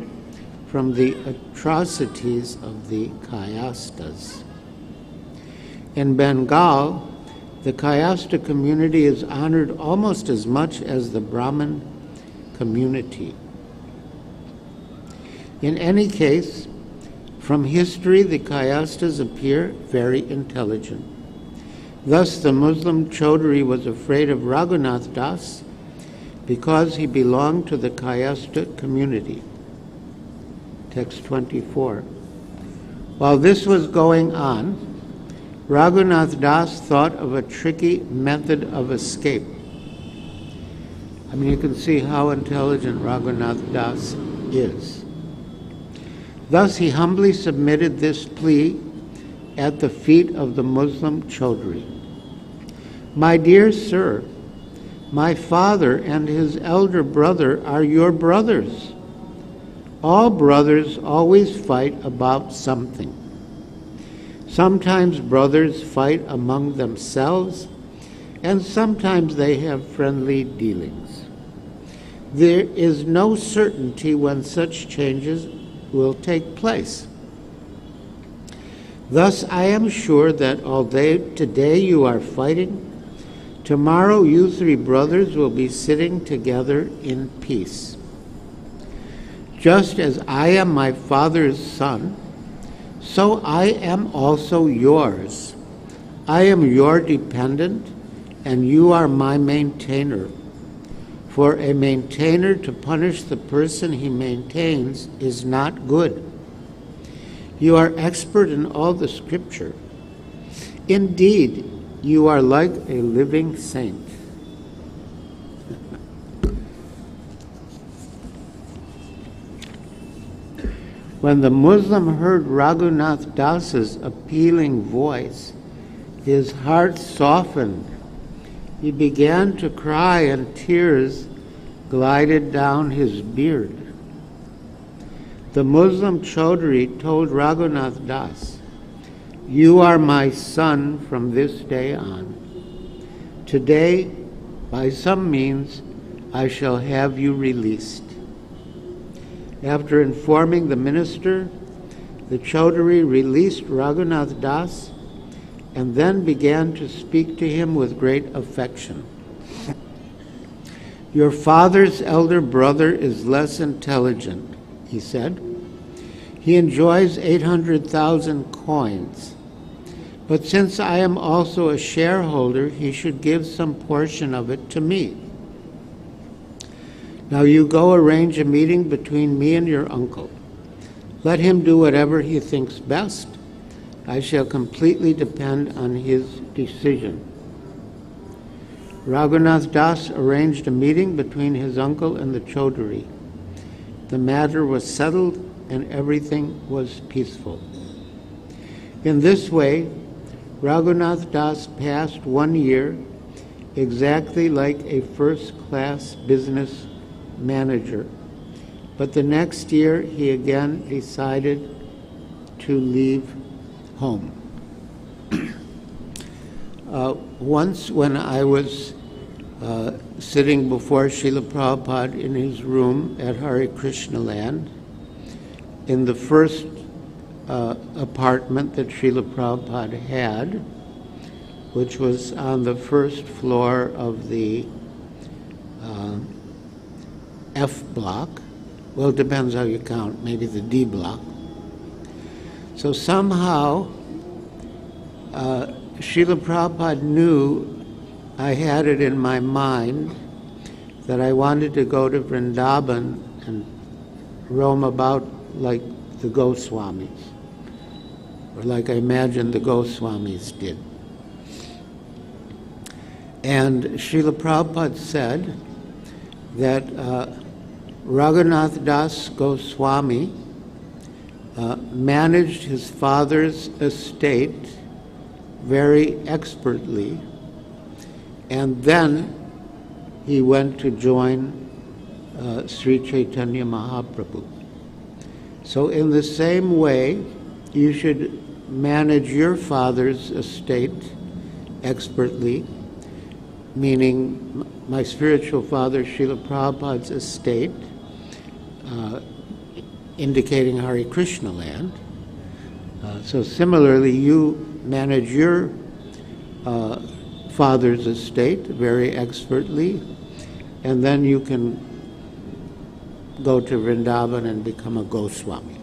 from the atrocities of the Kayastas. In Bengal, the Kayasta community is honored almost as much as the Brahmin community. In any case, from history, the Kayastas appear very intelligent. Thus, the Muslim Chaudhary was afraid of Raghunath Das because he belonged to the Kayasta community. Text 24. While this was going on, Raghunath Das thought of a tricky method of escape. I mean, you can see how intelligent Raghunath Das is. Thus, he humbly submitted this plea at the feet of the Muslim Chaudhary. My dear sir, my father and his elder brother are your brothers. All brothers always fight about something. Sometimes brothers fight among themselves, and sometimes they have friendly dealings. There is no certainty when such changes will take place. Thus, I am sure that although today you are fighting, tomorrow you three brothers will be sitting together in peace. Just as I am my father's son, so I am also yours. I am your dependent, and you are my maintainer. For a maintainer to punish the person he maintains is not good. You are expert in all the scripture. Indeed, you are like a living saint. When the Muslim heard Raghunath Das's appealing voice, his heart softened. He began to cry, and tears glided down his beard. The Muslim Chaudhary told Raghunath Das, "You are my son from this day on. Today, by some means, I shall have you released." After informing the minister, the Chaudhary released Raghunath Das and then began to speak to him with great affection. Your father's elder brother is less intelligent, he said. He enjoys 800,000 coins. But since I am also a shareholder, he should give some portion of it to me. Now you go arrange a meeting between me and your uncle. Let him do whatever he thinks best. I shall completely depend on his decision. Raghunath Das arranged a meeting between his uncle and the Chaudhary. The matter was settled and everything was peaceful. In this way, Raghunath Das passed 1 year exactly like a first-class business manager. But the next year, he again decided to leave home. Once when I was sitting before Srila Prabhupada in his room at Hare Krishna Land, in the first apartment that Srila Prabhupada had, which was on the first floor of the F block. Well, it depends how you count, maybe the D block. So somehow, Srila Prabhupada knew I had it in my mind that I wanted to go to Vrindavan and roam about like the Goswamis, or like I imagined the Goswamis did. And Srila Prabhupada said that Raghunath Das Goswami managed his father's estate very expertly, and then he went to join Sri Chaitanya Mahaprabhu. So in the same way, you should manage your father's estate expertly, meaning my spiritual father, Srila Prabhupada's estate, indicating Hare Krishna land. So similarly, you manage your father's estate very expertly, and then you can go to Vrindavan and become a Goswami.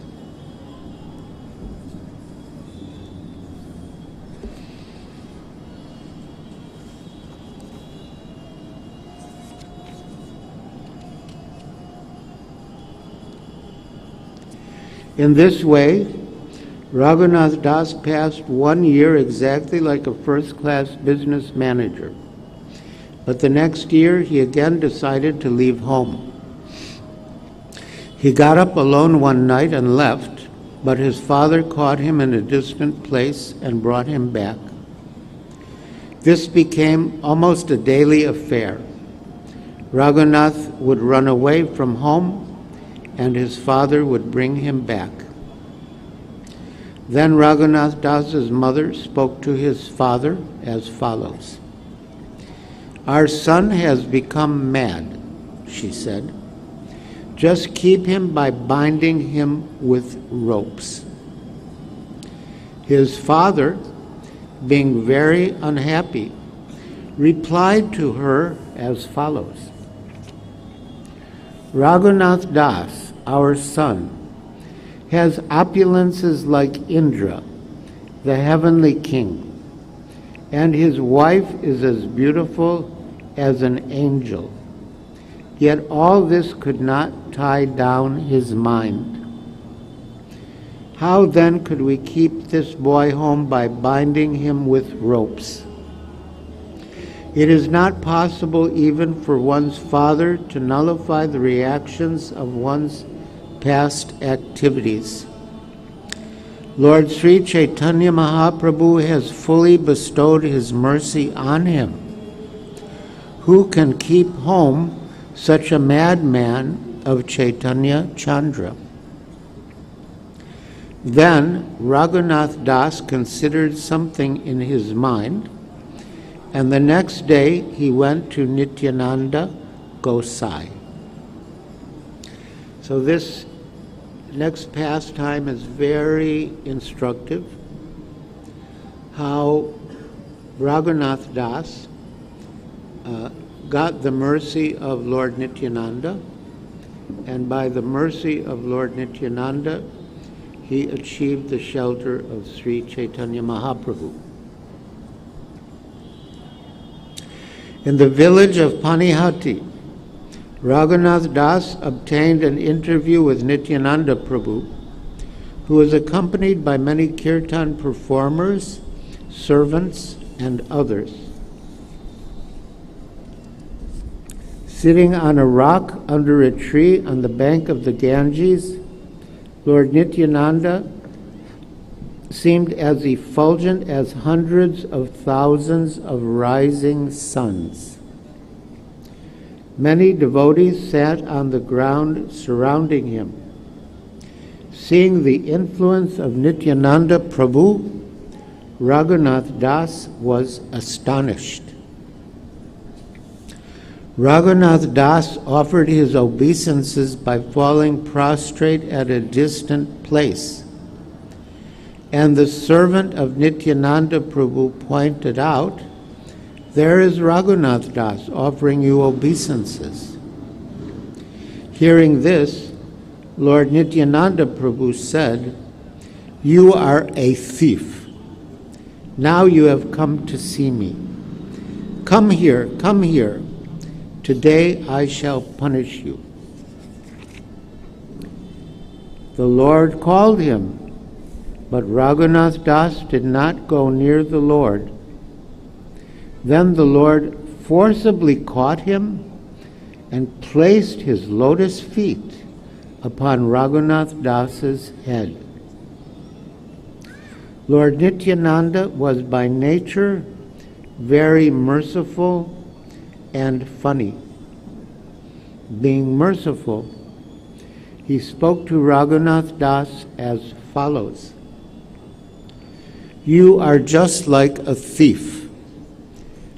In this way, Raghunath Das passed 1 year exactly like a first-class business manager. But the next year, he again decided to leave home. He got up alone one night and left, but his father caught him in a distant place and brought him back. This became almost a daily affair. Raghunath would run away from home, and his father would bring him back. Then Raghunath Das's mother spoke to his father as follows. "Our son has become mad," she said. "Just keep him by binding him with ropes." His father, being very unhappy, replied to her as follows. "Raghunath Das, our son, has opulences like Indra, the heavenly king, and his wife is as beautiful as an angel. Yet all this could not tie down his mind. How then could we keep this boy home by binding him with ropes? It is not possible even for one's father to nullify the reactions of one's past activities. Lord Sri Chaitanya Mahaprabhu has fully bestowed his mercy on him. Who can keep home such a madman of Chaitanya Chandra?" Then Raghunath Das considered something in his mind, and the next day he went to Nityananda Gosai. So this next pastime is very instructive, how Raghunath Das got the mercy of Lord Nityananda, and by the mercy of Lord Nityananda, he achieved the shelter of Sri Chaitanya Mahaprabhu. In the village of Panihati, Raghunath Das obtained an interview with Nityananda Prabhu, who was accompanied by many kirtan performers, servants, and others. Sitting on a rock under a tree on the bank of the Ganges, Lord Nityananda seemed as effulgent as hundreds of thousands of rising suns. Many devotees sat on the ground surrounding him. Seeing the influence of Nityananda Prabhu, Raghunath Das was astonished. Raghunath Das offered his obeisances by falling prostrate at a distant place. And the servant of Nityananda Prabhu pointed out, "There is Raghunath Das offering you obeisances." Hearing this, Lord Nityananda Prabhu said, "You are a thief. Now you have come to see me. Come here, come here. Today I shall punish you." The Lord called him, but Raghunath Das did not go near the Lord. Then the Lord forcibly caught him and placed his lotus feet upon Raghunath Das's head. Lord Nityananda was by nature very merciful and funny. being merciful, he spoke to Raghunath Das as follows: "You are just like a thief,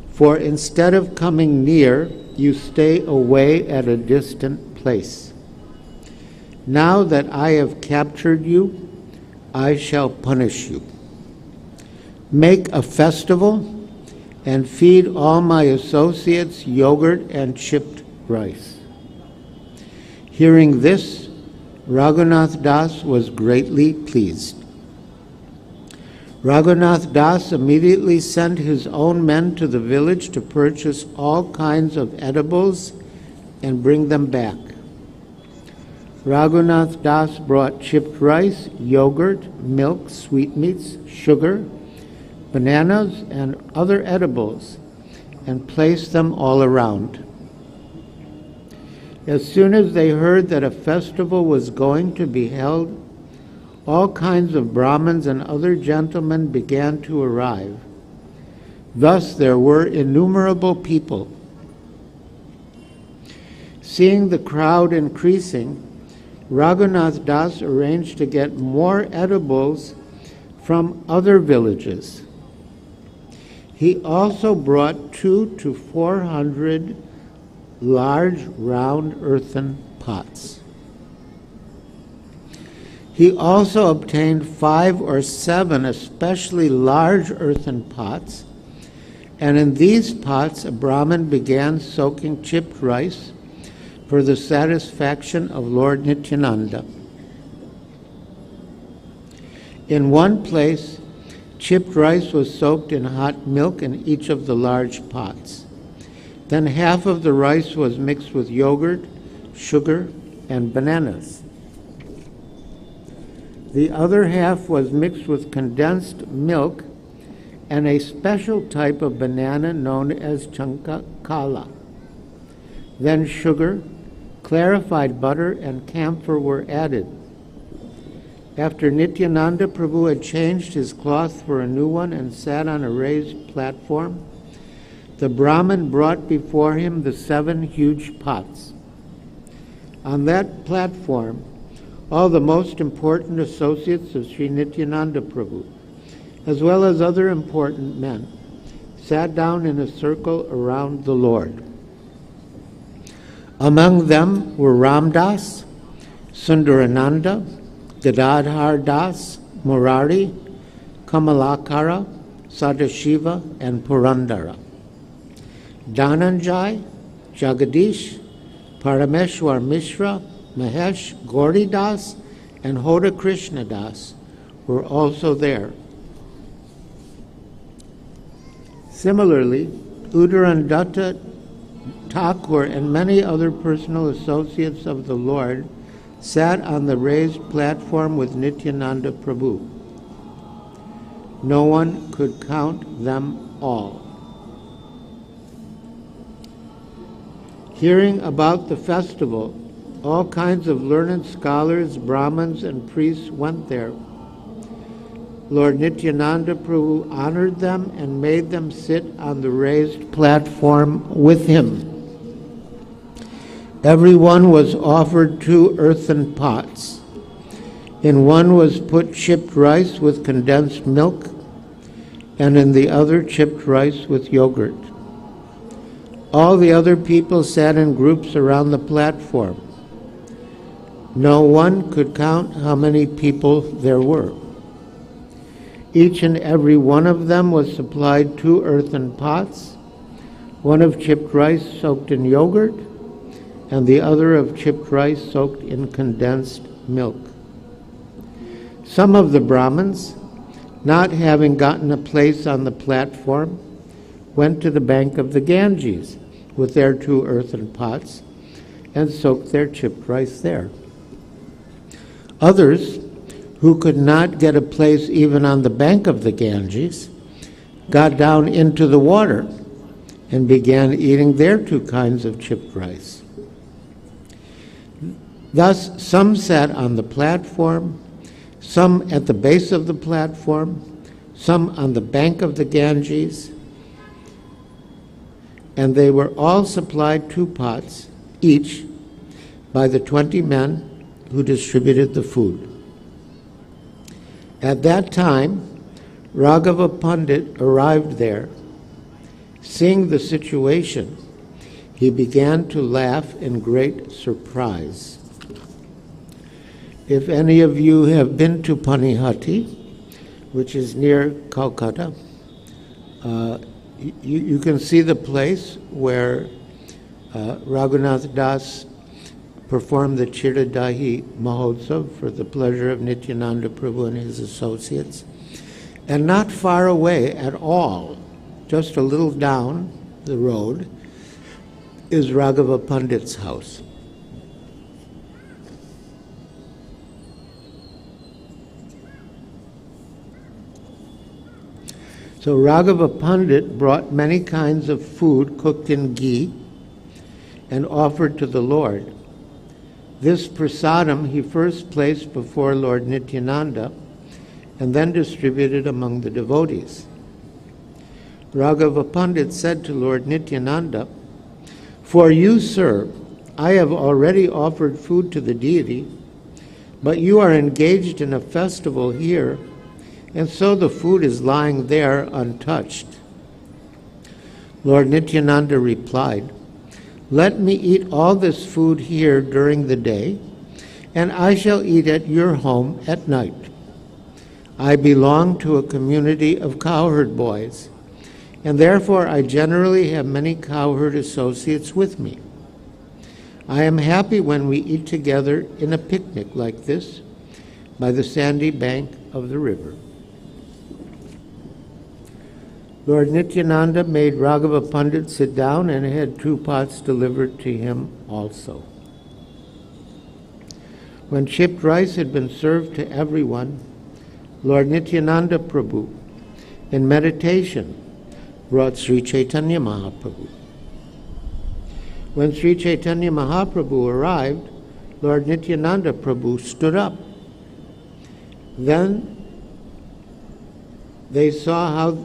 for instead of coming near, you stay away at a distant place. Now that I have captured you, I shall punish you. Make a festival and feed all my associates yogurt and chipped rice." Hearing this, Raghunath Das was greatly pleased. Raghunath Das immediately sent his own men to the village to purchase all kinds of edibles and bring them back. Raghunath Das brought chipped rice, yogurt, milk, sweetmeats, sugar, bananas, and other edibles, and placed them all around. As soon as they heard that a festival was going to be held, all kinds of Brahmins and other gentlemen began to arrive. Thus there were innumerable people. Seeing the crowd increasing, Raghunath Das arranged to get more edibles from other villages. He also brought 200 to 400 large round earthen pots. He also obtained 5 or 7 especially large earthen pots, and in these pots a Brahmin began soaking chipped rice for the satisfaction of Lord Nityananda. In one place, chipped rice was soaked in hot milk in each of the large pots. Then half of the rice was mixed with yogurt, sugar, and bananas. The other half was mixed with condensed milk and a special type of banana known as chankakala. Then sugar, clarified butter, and camphor were added. After Nityananda Prabhu had changed his cloth for a new one and sat on a raised platform, the Brahmin brought before him the 7 huge pots. On that platform, all the most important associates of Sri Nityananda Prabhu, as well as other important men, sat down in a circle around the Lord. Among them were Ramdas, Sundarananda, Gadadhar Das, Murari, Kamalakara, Sadashiva, and Purandara. Dhananjay, Jagadish, Parameshwar Mishra, Mahesh, Gauri Das, and Hoda Krishna Das were also there. Similarly, Udarandatta Thakur and many other personal associates of the Lord sat on the raised platform with Nityananda Prabhu. No one could count them all. Hearing about the festival, all kinds of learned scholars, Brahmins, and priests went there. Lord Nityananda Prabhu honored them and made them sit on the raised platform with him. Everyone was offered 2 earthen pots. In one was put chipped rice with condensed milk, and in the other chipped rice with yogurt. All the other people sat in groups around the platform. No one could count how many people there were. Each and every one of them was supplied 2 earthen pots, one of chipped rice soaked in yogurt, and the other of chipped rice soaked in condensed milk. Some of the Brahmins, not having gotten a place on the platform, went to the bank of the Ganges with their 2 earthen pots and soaked their chipped rice there. Others, who could not get a place even on the bank of the Ganges, got down into the water and began eating their 2 kinds of chipped rice. Thus, some sat on the platform, some at the base of the platform, some on the bank of the Ganges, and they were all supplied 2 pots each by the 20 men who distributed the food. At that time, Raghava Pandit arrived there. Seeing the situation, he began to laugh in great surprise. If any of you have been to Panihati, which is near Calcutta, you can see the place where Raghunath Das performed the Chiradahi Mahotsav for the pleasure of Nityananda Prabhu and his associates. And not far away at all, just a little down the road, is Raghava Pandit's house. So Raghava Pandit brought many kinds of food cooked in ghee and offered to the Lord. This prasadam he first placed before Lord Nityananda and then distributed among the devotees. Raghava Pandit said to Lord Nityananda, "For you, sir, I have already offered food to the deity, but you are engaged in a festival here, and so the food is lying there untouched." Lord Nityananda replied, "Let me eat all this food here during the day, and I shall eat at your home at night. I belong to a community of cowherd boys, and therefore I generally have many cowherd associates with me. I am happy when we eat together in a picnic like this by the sandy bank of the river." Lord Nityananda made Raghava Pandit sit down and had 2 pots delivered to him also. When chipped rice had been served to everyone, Lord Nityananda Prabhu, in meditation, brought Sri Chaitanya Mahaprabhu. When Sri Chaitanya Mahaprabhu arrived, Lord Nityananda Prabhu stood up. Then they saw how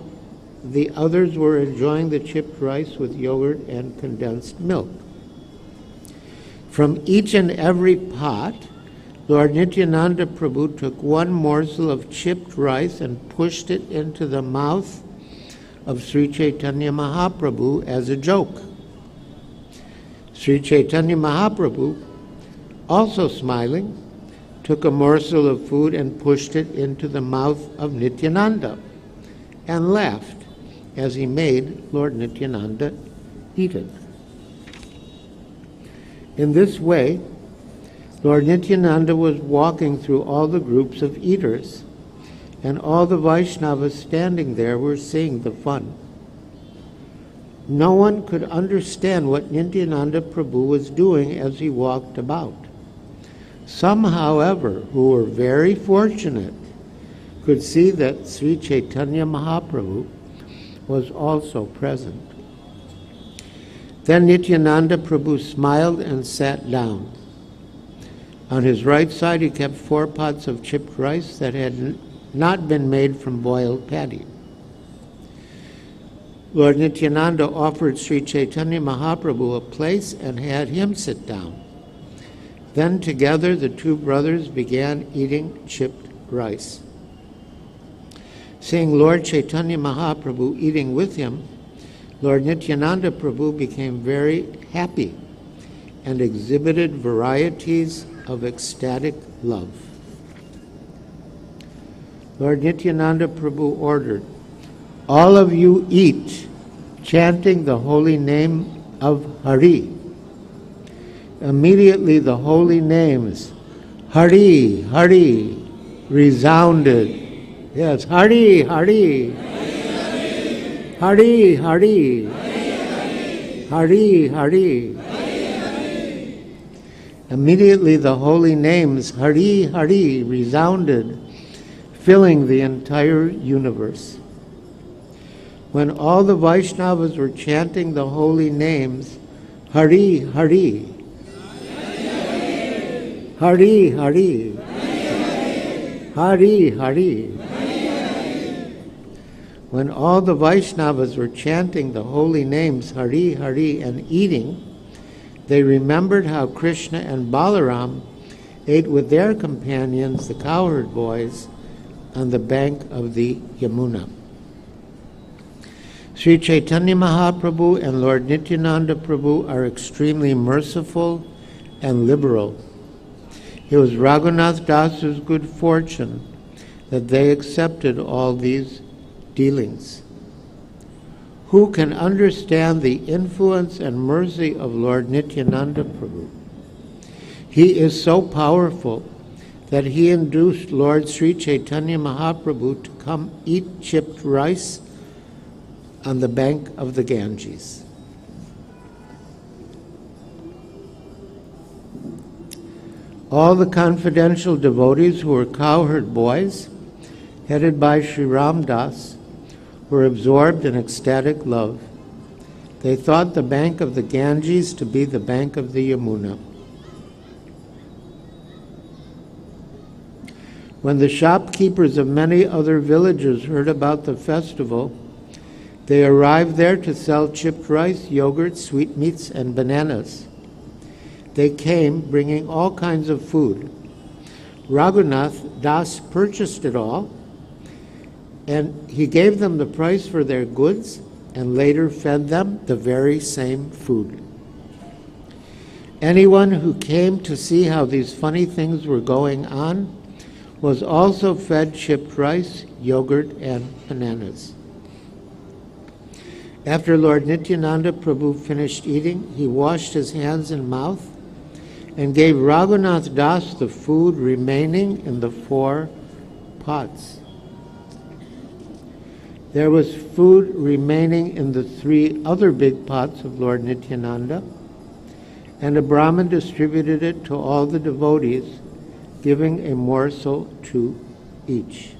the others were enjoying the chipped rice with yogurt and condensed milk. From each and every pot, Lord Nityananda Prabhu took one morsel of chipped rice and pushed it into the mouth of Sri Chaitanya Mahaprabhu as a joke. Sri Chaitanya Mahaprabhu, also smiling, took a morsel of food and pushed it into the mouth of Nityananda and laughed as he made Lord Nityananda eat it. In this way, Lord Nityananda was walking through all the groups of eaters, and all the Vaishnavas standing there were seeing the fun. No one could understand what Nityananda Prabhu was doing as he walked about. Some, however, who were very fortunate, could see that Sri Chaitanya Mahaprabhu was also present. Then Nityananda Prabhu smiled and sat down. On his right side he kept 4 pots of chipped rice that had not been made from boiled paddy. Lord Nityananda offered Sri Chaitanya Mahaprabhu a place and had him sit down. Then together the 2 brothers began eating chipped rice. Seeing Lord Chaitanya Mahaprabhu eating with him, Lord Nityananda Prabhu became very happy and exhibited varieties of ecstatic love. Lord Nityananda Prabhu ordered, "All of you eat, chanting the holy name of Hari." Immediately the holy names, Hari, Hari, resounded. Yes, Hari, Hari, Hari, Hari, Hari, Hari. Immediately the holy names, Hari, Hari, resounded, filling the entire universe. When all the Vaishnavas were chanting the holy names, Hari, Hari, Hari, Hari, Hari, Hari. When all the Vaishnavas were chanting the holy names, Hari, Hari, and eating, they remembered how Krishna and Balaram ate with their companions, the cowherd boys, on the bank of the Yamuna. Sri Chaitanya Mahaprabhu and Lord Nityananda Prabhu are extremely merciful and liberal. It was Raghunath Das's good fortune that they accepted all these dealings. Who can understand the influence and mercy of Lord Nityananda Prabhu? He is so powerful that he induced Lord Sri Chaitanya Mahaprabhu to come eat chipped rice on the bank of the Ganges. All the confidential devotees who were cowherd boys, headed by Sri Ram Das, were absorbed in ecstatic love. They thought the bank of the Ganges to be the bank of the Yamuna. When the shopkeepers of many other villages heard about the festival, they arrived there to sell chipped rice, yogurt, sweetmeats, and bananas. They came bringing all kinds of food. Raghunath Das purchased it all, and he gave them the price for their goods and later fed them the very same food. Anyone who came to see how these funny things were going on was also fed chipped rice, yogurt, and bananas. After Lord Nityananda Prabhu finished eating, he washed his hands and mouth and gave Raghunath Das the food remaining in the 4 pots. There was food remaining in the 3 other big pots of Lord Nityananda, and a Brahmin distributed it to all the devotees, giving a morsel to each.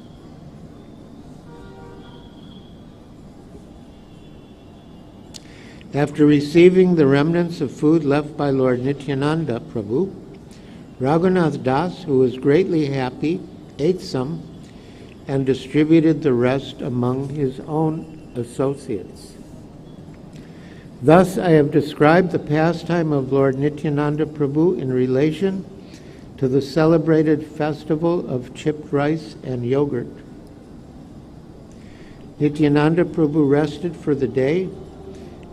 After receiving the remnants of food left by Lord Nityananda Prabhu, Raghunath Das, who was greatly happy, ate some and distributed the rest among his own associates. Thus I have described the pastime of Lord Nityananda Prabhu in relation to the celebrated festival of chipped rice and yogurt. Nityananda Prabhu rested for the day,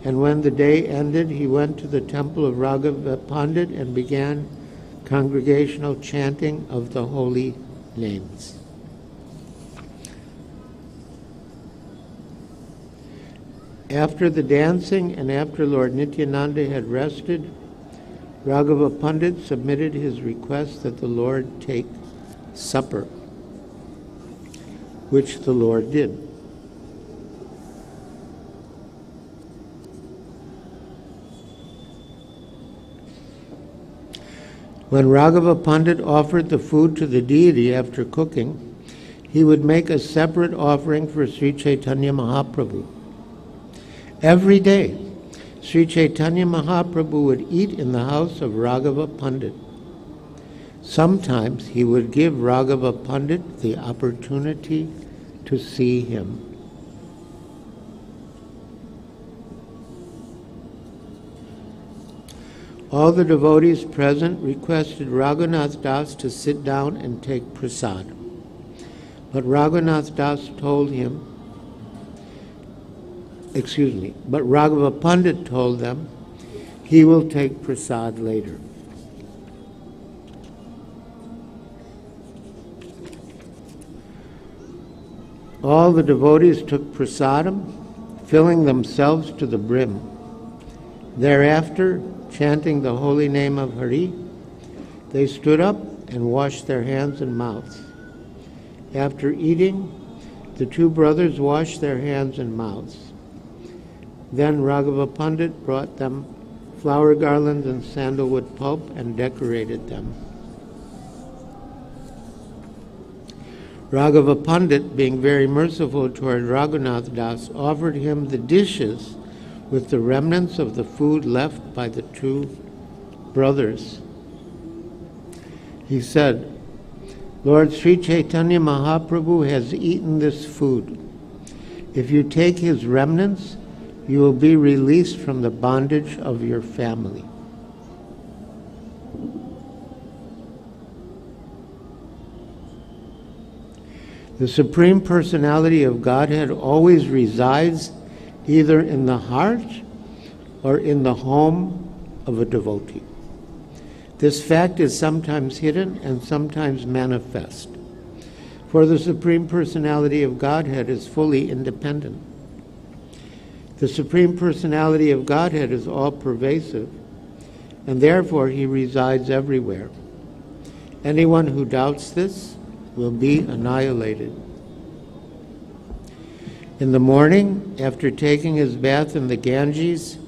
and when the day ended, he went to the temple of Raghava Pandit and began congregational chanting of the holy names. After the dancing and after Lord Nityananda had rested, Raghava Pandit submitted his request that the Lord take supper, which the Lord did. When Raghava Pandit offered the food to the deity after cooking, he would make a separate offering for Sri Chaitanya Mahaprabhu. Every day, Sri Chaitanya Mahaprabhu would eat in the house of Raghava Pandit. Sometimes he would give Raghava Pandit the opportunity to see him. All the devotees present requested Raghunath Das to sit down and take prasad. But Raghava Pandit told them he will take prasad later. All the devotees took prasadam, filling themselves to the brim. Thereafter, chanting the holy name of Hari, they stood up and washed their hands and mouths. After eating, the 2 brothers washed their hands and mouths. Then Raghava Pandit brought them flower garlands and sandalwood pulp and decorated them. Raghava Pandit, being very merciful toward Raghunath Das, offered him the dishes with the remnants of the food left by the 2 brothers. He said, Lord Sri Chaitanya Mahaprabhu has eaten this food. If you take his remnants, you will be released from the bondage of your family. The Supreme Personality of Godhead always resides either in the heart or in the home of a devotee. This fact is sometimes hidden and sometimes manifest, for the Supreme Personality of Godhead is fully independent. The Supreme Personality of Godhead is all-pervasive, and therefore he resides everywhere. Anyone who doubts this will be annihilated. In the morning, after taking his bath in the Ganges,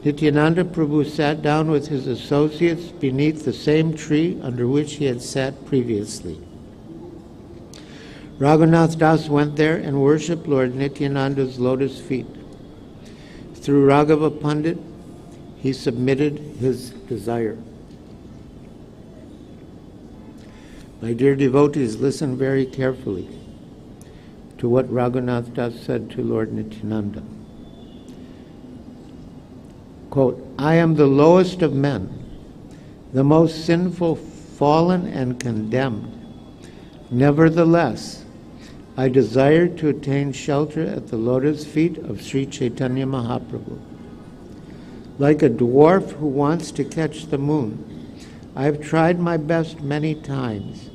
Nityananda Prabhu sat down with his associates beneath the same tree under which he had sat previously. Raghunath Das went there and worshipped Lord Nityananda's lotus feet. Through Raghava Pandit, he submitted his desire. My dear devotees, listen very carefully to what Raghunath Das said to Lord Nityananda. Quote, I am the lowest of men, the most sinful, fallen, and condemned. Nevertheless, I desire to attain shelter at the lotus feet of Sri Chaitanya Mahaprabhu. Like a dwarf who wants to catch the moon, I have tried my best many times,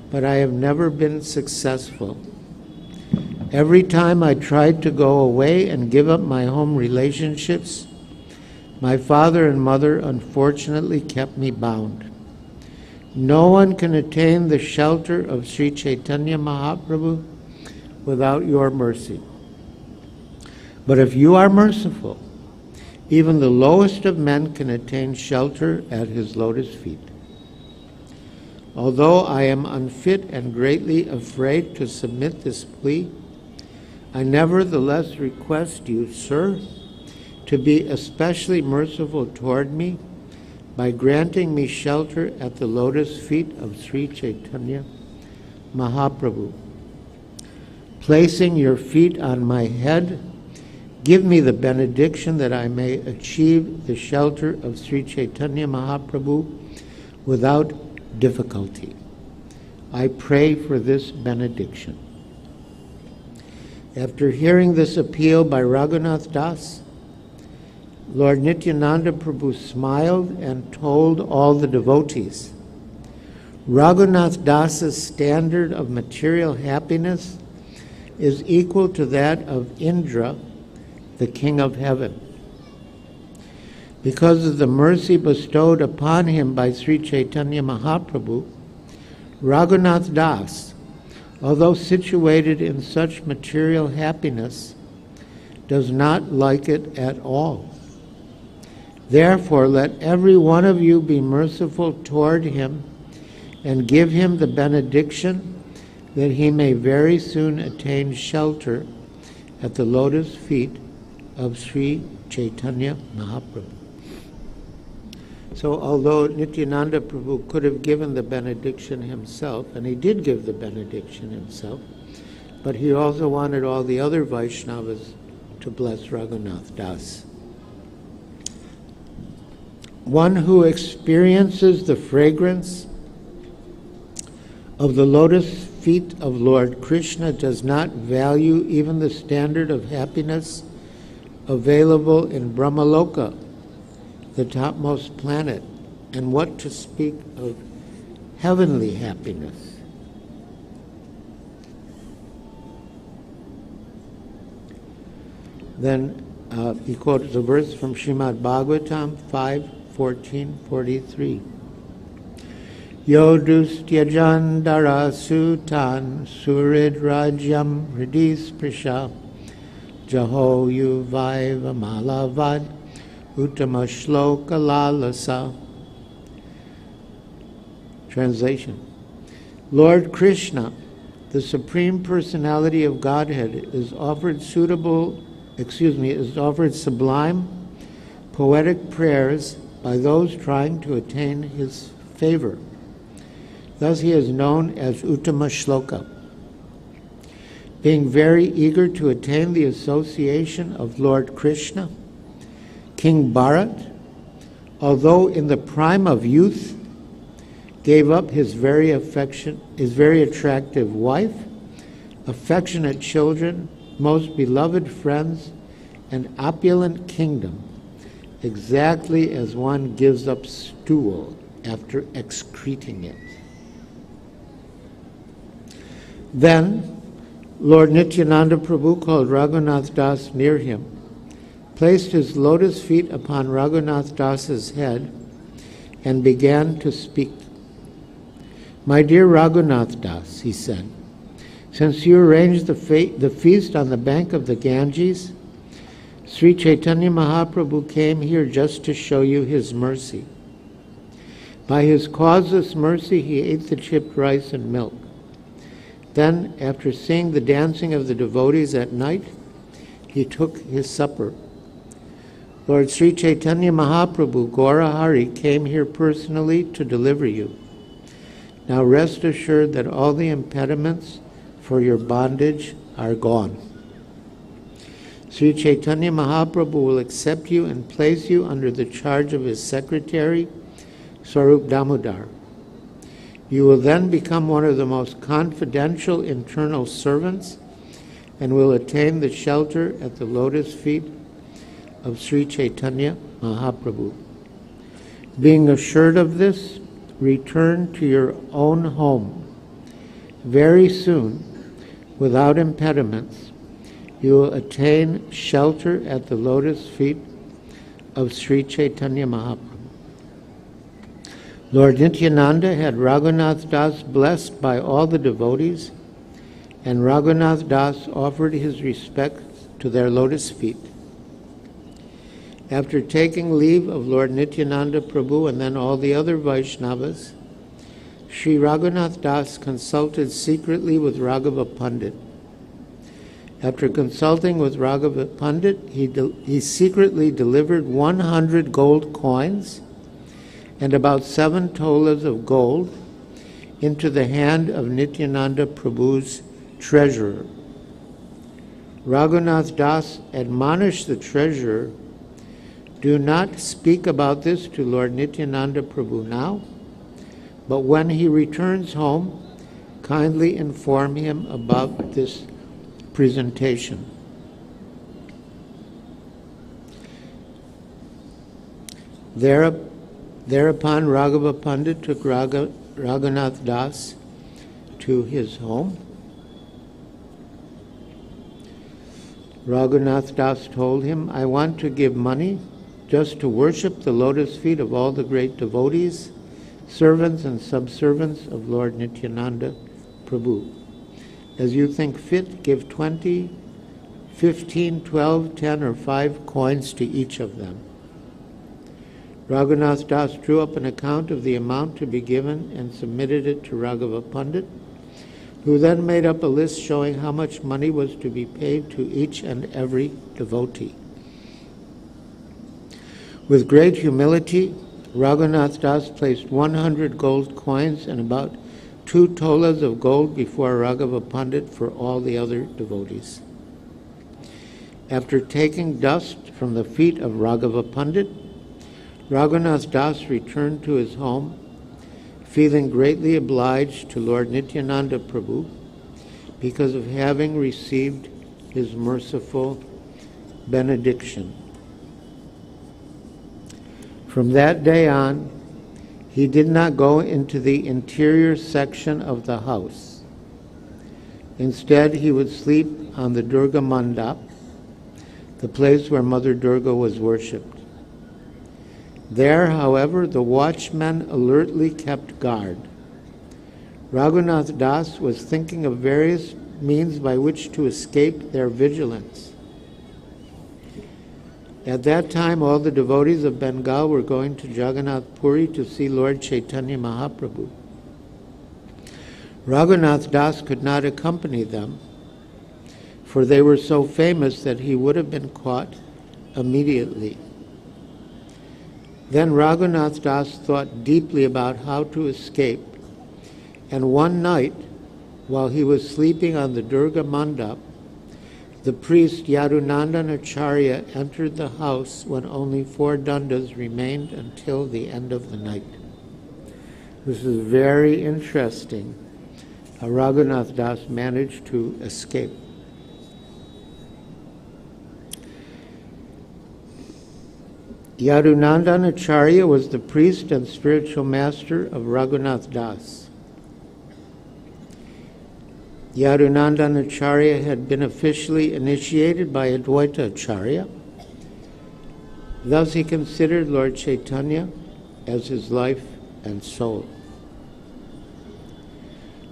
but I have never been successful. Every time I tried to go away and give up my home relationships, my father and mother unfortunately kept me bound. No one can attain the shelter of Sri Chaitanya Mahaprabhu without your mercy. But if you are merciful, even the lowest of men can attain shelter at his lotus feet. Although I am unfit and greatly afraid to submit this plea, I nevertheless request you, sir, to be especially merciful toward me by granting me shelter at the lotus feet of Sri Chaitanya Mahaprabhu. Placing your feet on my head, give me the benediction that I may achieve the shelter of Sri Chaitanya Mahaprabhu without difficulty. I pray for this benediction. After hearing this appeal by Raghunath Das, Lord Nityananda Prabhu smiled and told all the devotees, Raghunath Das's standard of material happiness is equal to that of Indra, the king of heaven. Because of the mercy bestowed upon him by Sri Chaitanya Mahaprabhu, Raghunath Das, although situated in such material happiness, does not like it at all. Therefore, let every one of you be merciful toward him and give him the benediction that he may very soon attain shelter at the lotus feet of Sri Chaitanya Mahaprabhu. So although Nityananda Prabhu could have given the benediction himself, and he did give the benediction himself, but he also wanted all the other Vaishnavas to bless Raghunath Das. One who experiences the fragrance of the lotus feet of Lord Krishna does not value even the standard of happiness available in Brahmaloka, the topmost planet, and what to speak of heavenly happiness. Then he quotes a verse from Srimad Bhagavatam 5:14-43. Yodustyajan dara sutan surid rajyam hridis prisha jaho yuvaiva malavad uttama shloka lalasa. Translation. Lord Krishna, the Supreme Personality of Godhead, is offered sublime poetic prayers by those trying to attain his favor. Thus he is known as Uttama Shloka. Being very eager to attain the association of Lord Krishna, King Bharat, although in the prime of youth, gave up his very attractive wife affectionate children, most beloved friends, an opulent kingdom, exactly as one gives up stool after excreting it. Then Lord Nityananda Prabhu called Raghunath Das near him, placed his lotus feet upon Raghunath Das's head, and began to speak. "My dear Raghunath Das," he said, "since you arranged the feast on the bank of the Ganges, Sri Chaitanya Mahaprabhu came here just to show you his mercy. By his causeless mercy, he ate the chipped rice and milk. Then, after seeing the dancing of the devotees at night, he took his supper. Lord Sri Chaitanya Mahaprabhu, Gaurahari, came here personally to deliver you. Now rest assured that all the impediments for your bondage are gone. Sri Chaitanya Mahaprabhu will accept you and place you under the charge of his secretary, Swarup Damodar. You will then become one of the most confidential internal servants and will attain the shelter at the lotus feet of Sri Chaitanya Mahaprabhu. Being assured of this, return to your own home. Very soon, without impediments, you will attain shelter at the lotus feet of Sri Chaitanya Mahaprabhu." Lord Nityananda had Raghunath Das blessed by all the devotees, and Raghunath Das offered his respects to their lotus feet. After taking leave of Lord Nityananda Prabhu and then all the other Vaishnavas, Sri Raghunath Das consulted secretly with Raghava Pandit. After consulting with Raghava Pandit, he secretly delivered 100 gold coins and about 7 tolas of gold into the hand of Nityananda Prabhu's treasurer. Raghunath Das admonished the treasurer, "Do not speak about this to Lord Nityananda Prabhu now, but when he returns home, kindly inform him about this presentation." Thereupon Raghava Pandit took Raghunath Das to his home. Raghunath Das told him, "I want to give money just to worship the lotus feet of all the great devotees, servants and subservants of Lord Nityananda Prabhu. As you think fit, give 20, 15, 12, 10, or 5 coins to each of them." Raghunath Das drew up an account of the amount to be given and submitted it to Raghava Pandit, who then made up a list showing how much money was to be paid to each and every devotee. With great humility, Raghunath Das placed 100 gold coins and about 2 tolas of gold before Raghava Pandit for all the other devotees. After taking dust from the feet of Raghava Pandit, Raghunath Das returned to his home, feeling greatly obliged to Lord Nityananda Prabhu because of having received his merciful benediction. From that day on, he did not go into the interior section of the house. Instead, he would sleep on the Durga Mandap, the place where Mother Durga was worshipped. There, however, the watchmen alertly kept guard. Raghunath Das was thinking of various means by which to escape their vigilance. At that time, all the devotees of Bengal were going to Jagannath Puri to see Lord Chaitanya Mahaprabhu. Raghunath Das could not accompany them, for they were so famous that he would have been caught immediately. Then Raghunath Das thought deeply about how to escape, and one night, while he was sleeping on the Durga Mandap, the priest Yadunandan Acharya entered the house when only 4 dandas remained until the end of the night. This is very interesting. Raghunath Das managed to escape. Yadunandan Acharya was the priest and spiritual master of Raghunath Das. Yadunandan Acharya had been officially initiated by Advaita Acharya. Thus he considered Lord Chaitanya as his life and soul.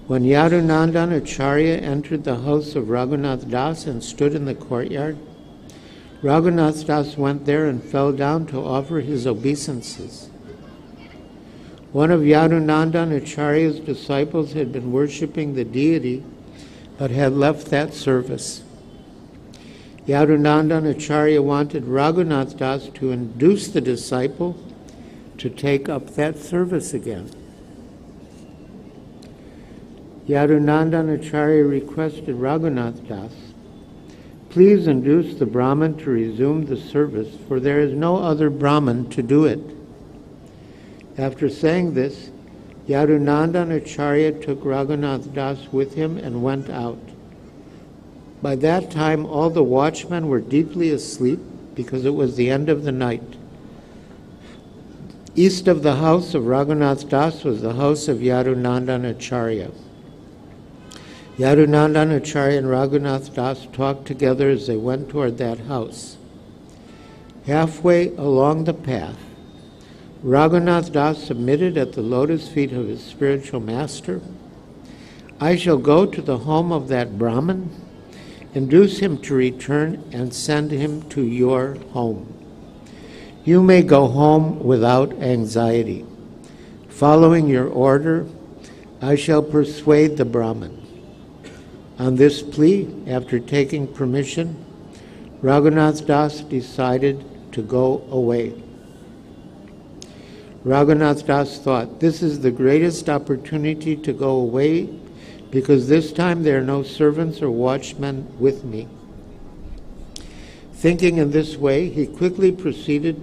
When Yadunandan Acharya entered the house of Raghunath Das and stood in the courtyard, Raghunath Das went there and fell down to offer his obeisances. One of Yadunandan Acharya's disciples had been worshipping the deity but had left that service. Yadunandan Acharya wanted Raghunath Das to induce the disciple to take up that service again. Yadunandan Acharya requested Raghunath Das, "Please induce the Brahmin to resume the service, for there is no other Brahmin to do it." After saying this, Yadunandan Acharya took Raghunath Das with him and went out. By that time, all the watchmen were deeply asleep because it was the end of the night. East of the house of Raghunath Das was the house of Yadunandan Acharya. Yadunandan Acharya and Raghunath Das talked together as they went toward that house. Halfway along the path, Raghunath Das submitted at the lotus feet of his spiritual master. "I shall go to the home of that Brahmin, induce him to return, and send him to your home. You may go home without anxiety. Following your order, I shall persuade the Brahmin." On this plea, after taking permission, Raghunath Das decided to go away. Raghunath Das thought, "This is the greatest opportunity to go away because this time there are no servants or watchmen with me." Thinking in this way, he quickly proceeded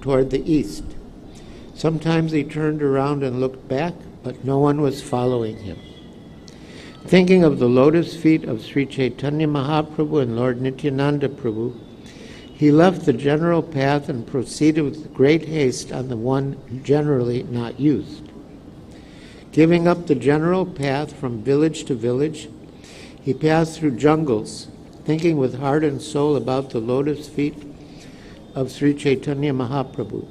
toward the east. Sometimes he turned around and looked back, but no one was following him. Thinking of the lotus feet of Sri Chaitanya Mahaprabhu and Lord Nityananda Prabhu, he left the general path and proceeded with great haste on the one generally not used. Giving up the general path from village to village, he passed through jungles, thinking with heart and soul about the lotus feet of Sri Chaitanya Mahaprabhu.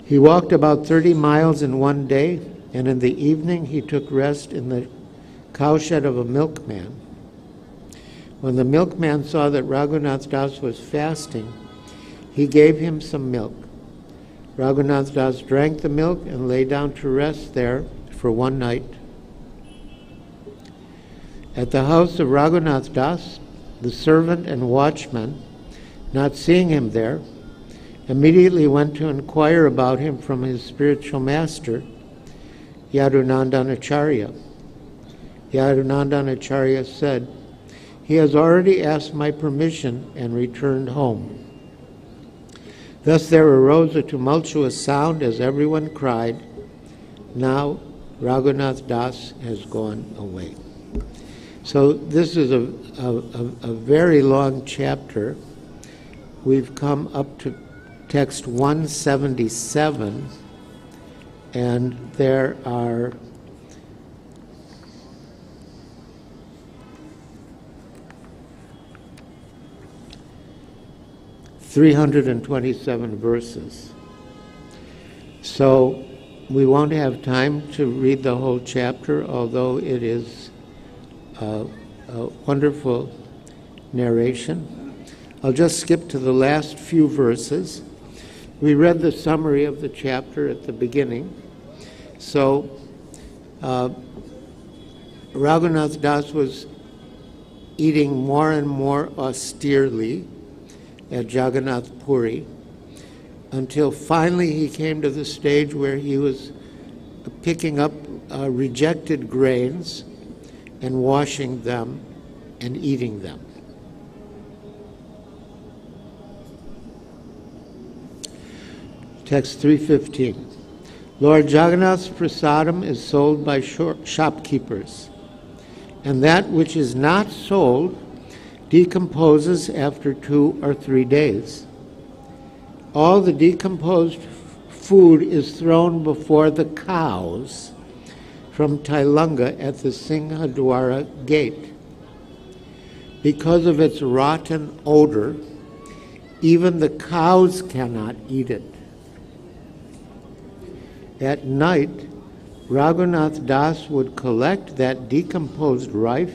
He walked about 30 miles in one day, and in the evening he took rest in the cowshed of a milkman. When the milkman saw that Raghunath Das was fasting, he gave him some milk. Raghunath Das drank the milk and lay down to rest there for one night. At the house of Raghunath Das, the servant and watchman, not seeing him there, immediately went to inquire about him from his spiritual master, Yadunandan Acharya. Yadunandan Acharya said, "He has already asked my permission and returned home." Thus there arose a tumultuous sound as everyone cried, "Now Raghunath Das has gone away." So this is a very long chapter. We've come up to text 177, and there are 327 verses. So we won't have time to read the whole chapter, although it is a wonderful narration. I'll just skip to the last few verses. We read the summary of the chapter at the beginning. So Raghunath Das was eating more and more austerely at Jagannath Puri until finally he came to the stage where he was picking up rejected grains and washing them and eating them. Text 315. Lord Jagannath's prasadam is sold by shopkeepers, and that which is not sold decomposes after 2 or 3 days. All the decomposed food is thrown before the cows from Tailanga at the Singhadwara gate. Because of its rotten odor, even the cows cannot eat it. At night, Raghunath Das would collect that decomposed rice,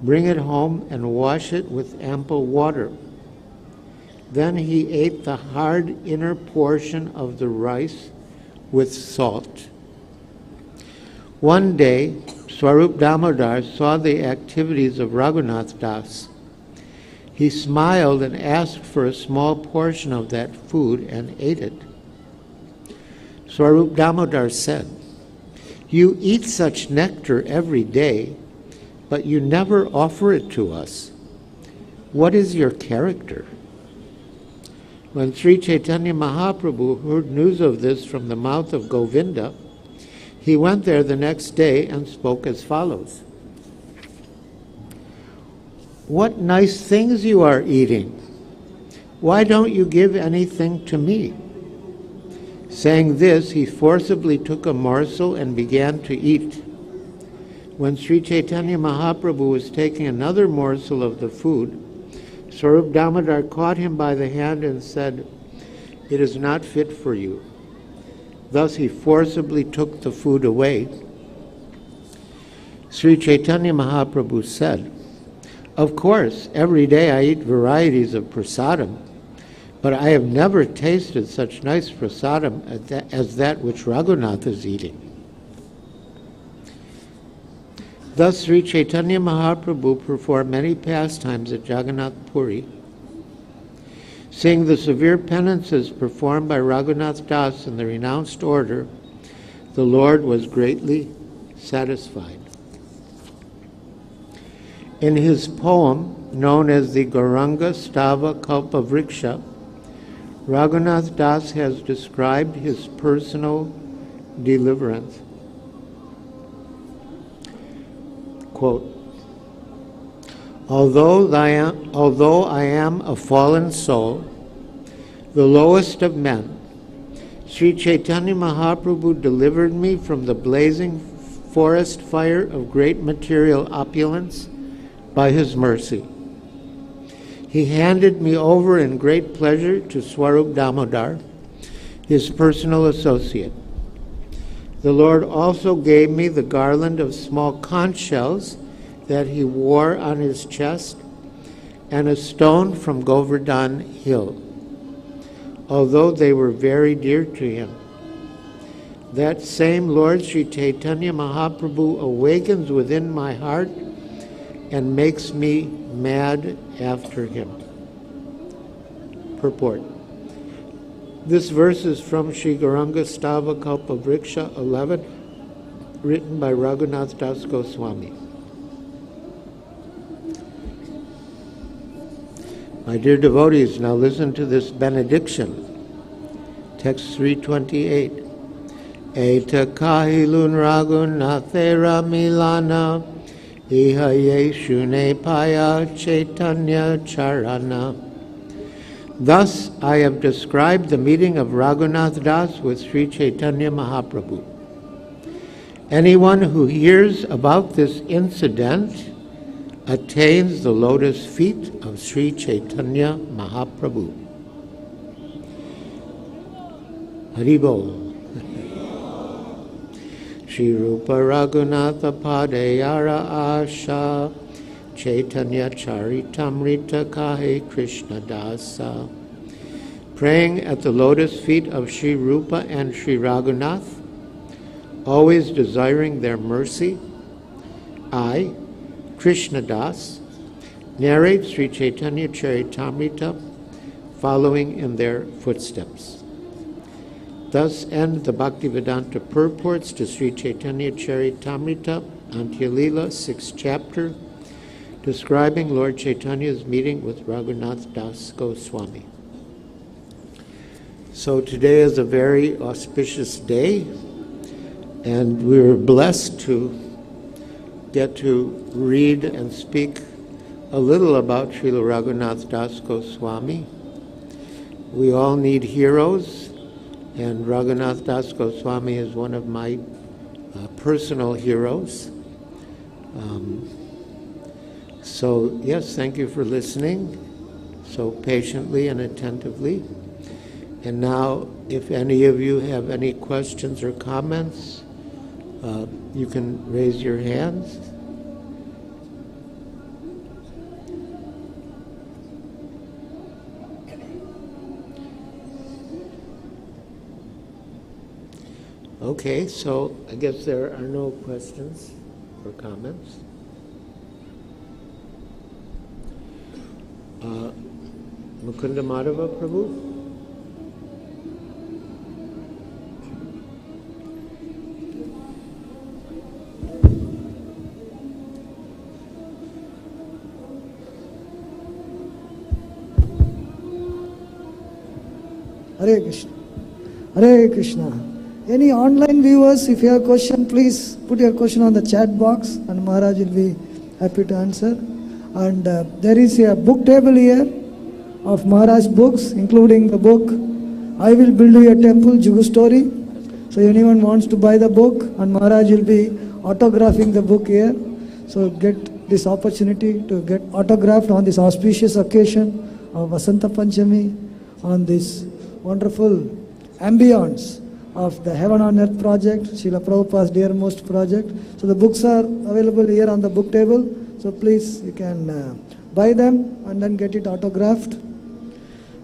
bring it home, and wash it with ample water. Then he ate the hard inner portion of the rice with salt. One day, Swarup Damodar saw the activities of Raghunath Das. He smiled and asked for a small portion of that food and ate it. Swarup Damodar said, "You eat such nectar every day, but you never offer it to us. What is your character?" When Sri Chaitanya Mahaprabhu heard news of this from the mouth of Govinda, he went there the next day and spoke as follows. "What nice things you are eating! Why don't you give anything to me?" Saying this, he forcibly took a morsel and began to eat. When Sri Chaitanya Mahaprabhu was taking another morsel of the food, Swarup Damodar caught him by the hand and said, "It is not fit for you." Thus he forcibly took the food away. Sri Chaitanya Mahaprabhu said, "Of course, every day I eat varieties of prasadam, but I have never tasted such nice prasadam as that which Raghunath is eating." Thus Sri Chaitanya Mahaprabhu performed many pastimes at Jagannath Puri. Seeing the severe penances performed by Raghunath Das in the renounced order, the Lord was greatly satisfied. In his poem, known as the Gauranga Stava Kalpa Vriksha, Raghunath Das has described his personal deliverance. Quote, Although I am a fallen soul, the lowest of men, Sri Chaitanya Mahaprabhu delivered me from the blazing forest fire of great material opulence by his mercy. He handed me over in great pleasure to Swarup Damodar, his personal associate. The Lord also gave me the garland of small conch shells that he wore on his chest and a stone from Govardhan hill, although they were very dear to him. That same Lord Sri Chaitanya Mahaprabhu awakens within my heart and makes me mad after him. Purport. This verse is from Sri Gauranga Stava Kalpa Vriksha 11, written by Raghunath Das Goswami. My dear devotees, now listen to this benediction. Text 328. Eta kahilun Raghunathera milana iha yeshune paya chaitanya charana. Thus I have described the meeting of Raghunath Das with Sri Chaitanya Mahaprabhu. Anyone who hears about this incident attains the lotus feet of Sri Chaitanya Mahaprabhu. Haribol. Shri Rupa Raghunatha Padayara Asha Chaitanya Charitamrita Kahe Krishna Dasa. Praying at the lotus feet of Shri Rupa and Shri Raghunath, always desiring their mercy, I, Krishna Das, narrate Sri Chaitanya Charitamrita, following in their footsteps. Thus end the Bhaktivedanta purports to Sri Chaitanya Charitamrita, Antya-lila, 6th chapter, describing Lord Chaitanya's meeting with Raghunath Das Goswami. So today is a very auspicious day, and we were blessed to get to read and speak a little about Srila Raghunath Das Goswami. We all need heroes, and Raghunath Das Goswami is one of my personal heroes. So yes, thank you for listening so patiently and attentively. And now, if any of you have any questions or comments, you can raise your hands. Okay, so I guess there are no questions or comments. Mukunda Madhava Prabhu? Hare Krishna. Hare Krishna. Any online viewers, if you have a question, please put your question on the chat box and Maharaj will be happy to answer. And there is a book table here of Maharaj books, including the book I Will Build You a Temple, Juhu story. So anyone wants to buy the book, and Maharaj will be autographing the book here. So get this opportunity to get autographed on this auspicious occasion of Vasanta Panchami, on this wonderful ambience of the Heaven on Earth project, Srila Prabhupada's dearmost project. So the books are available here on the book table. So please, you can buy them and then get it autographed.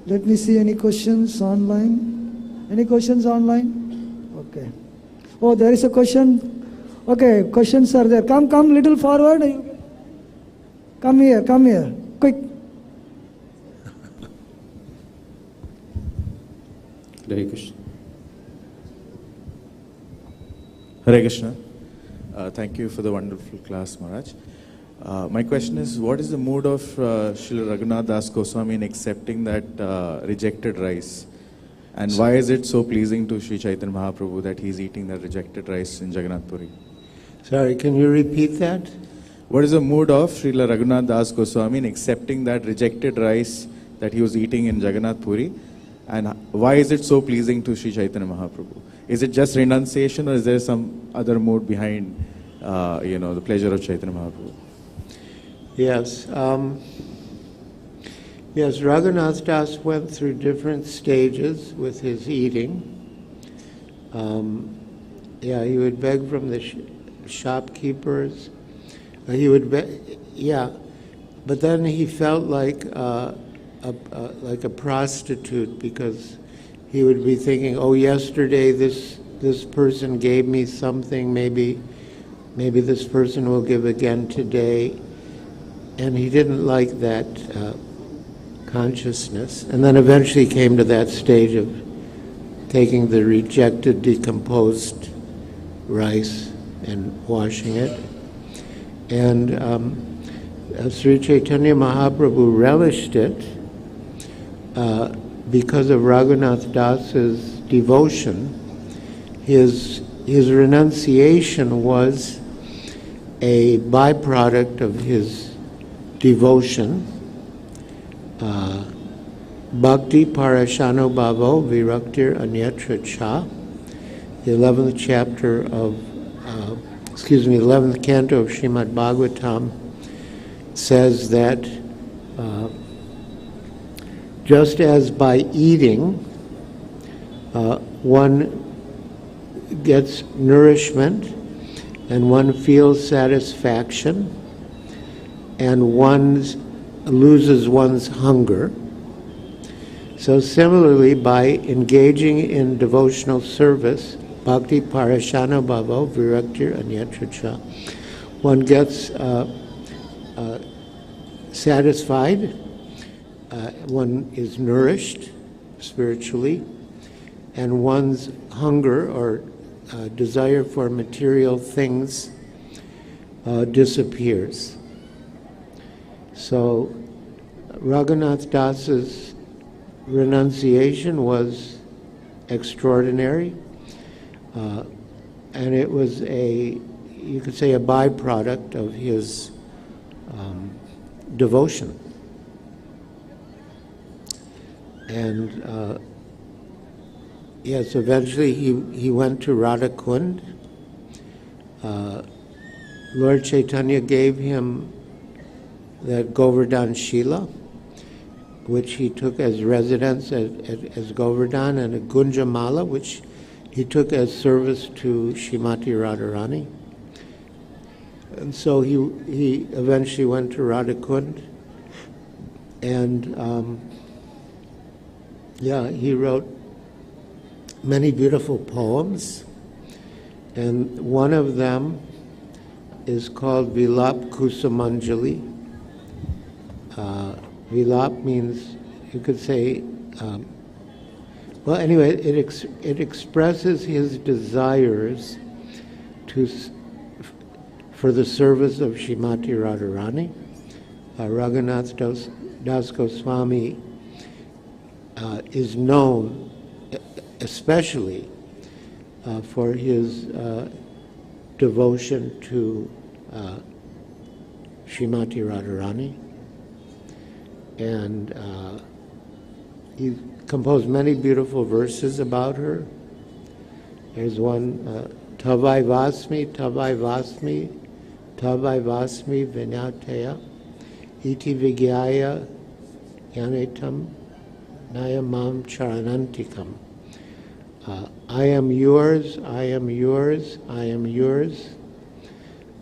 Let me see any questions online. Any questions online? Okay. Oh, there is a question. Okay, questions are there. Come little forward. Come here, quick. Hare Krishna. Hare Krishna. Thank you for the wonderful class, Maharaj. My question is, what is the mood of Srila Raghunath Das Goswami in accepting that rejected rice? And why is it so pleasing to Sri Chaitanya Mahaprabhu that he is eating that rejected rice in Jagannath Puri? Sorry, can you repeat that? What is the mood of Srila Raghunath Das Goswami in accepting that rejected rice that he was eating in Jagannath Puri? And why is it so pleasing to Sri Chaitanya Mahaprabhu? Is it just renunciation, or is there some other mood behind, the pleasure of Chaitanya Mahaprabhu? Yes. Yes, Raghunath Das went through different stages with his eating. He would beg from the shopkeepers. He would beg, but then he felt like a prostitute, because he would be thinking, oh, yesterday this person gave me something, maybe this person will give again today. And he didn't like that consciousness. And then eventually came to that stage of taking the rejected, decomposed rice and washing it. And Sri Chaitanya Mahaprabhu relished it because of Raghunath Das's devotion. His renunciation was a byproduct of his devotion. Bhakti Parashano Bhavo Viraktir Anyatra Cha, the 11th chapter of, 11th canto of Srimad Bhagavatam says that just as by eating one gets nourishment and one feels satisfaction and one loses one's hunger, so similarly by engaging in devotional service, Bhakti Parashana Bhavo Viraktir Anyatra Cha, one gets satisfied, one is nourished spiritually, and one's hunger or desire for material things disappears. So, Raghunath Das's renunciation was extraordinary, and it was you could say, a byproduct of his devotion. And yes, eventually he went to Radha Kund. Lord Chaitanya gave him that Govardhan Shila, which he took as residence as Govardhan, and a Gunjamala, which he took as service to Shrimati Radharani. And so he eventually went to Radha Kund, and he wrote many beautiful poems, and one of them is called Vilap Kusumanjali. Vilap means, you could say, well, anyway, it expresses his desires for the service of Shrimati Radharani. Raghunath Das Goswami is known especially for his devotion to Shrimati Radharani, and he composed many beautiful verses about her. There's one, Tavai Vasmi, Tavai Vasmi, Tavai Vasmi Vinyateya, Iti Vigyaya Yanetam Nayamam Charanantikam. I am yours, I am yours, I am yours.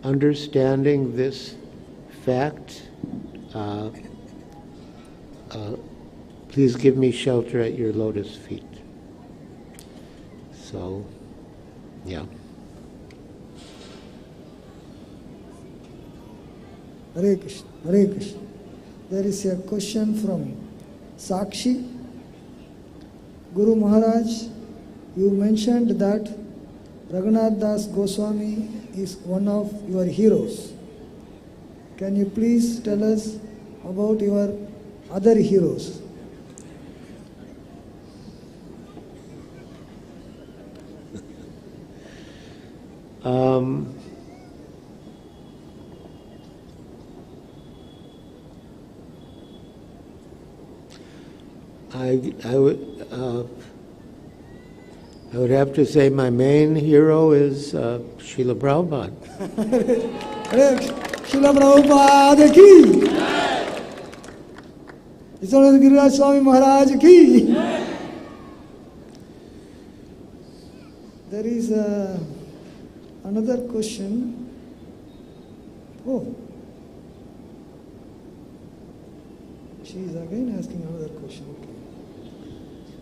Understanding this fact, please give me shelter at your lotus feet. So, yeah. Hare Krishna, Hare Krishna. There is a question from Sakshi. Guru Maharaj, you mentioned that Raghunath Das Goswami is one of your heroes. Can you please tell us about your other heroes? I would have to say my main hero is Srila Prabhupada. Srila Prabhupada ki! Isona Giriraj Swami Maharaj ki! There is another question. Oh. She is again asking another question.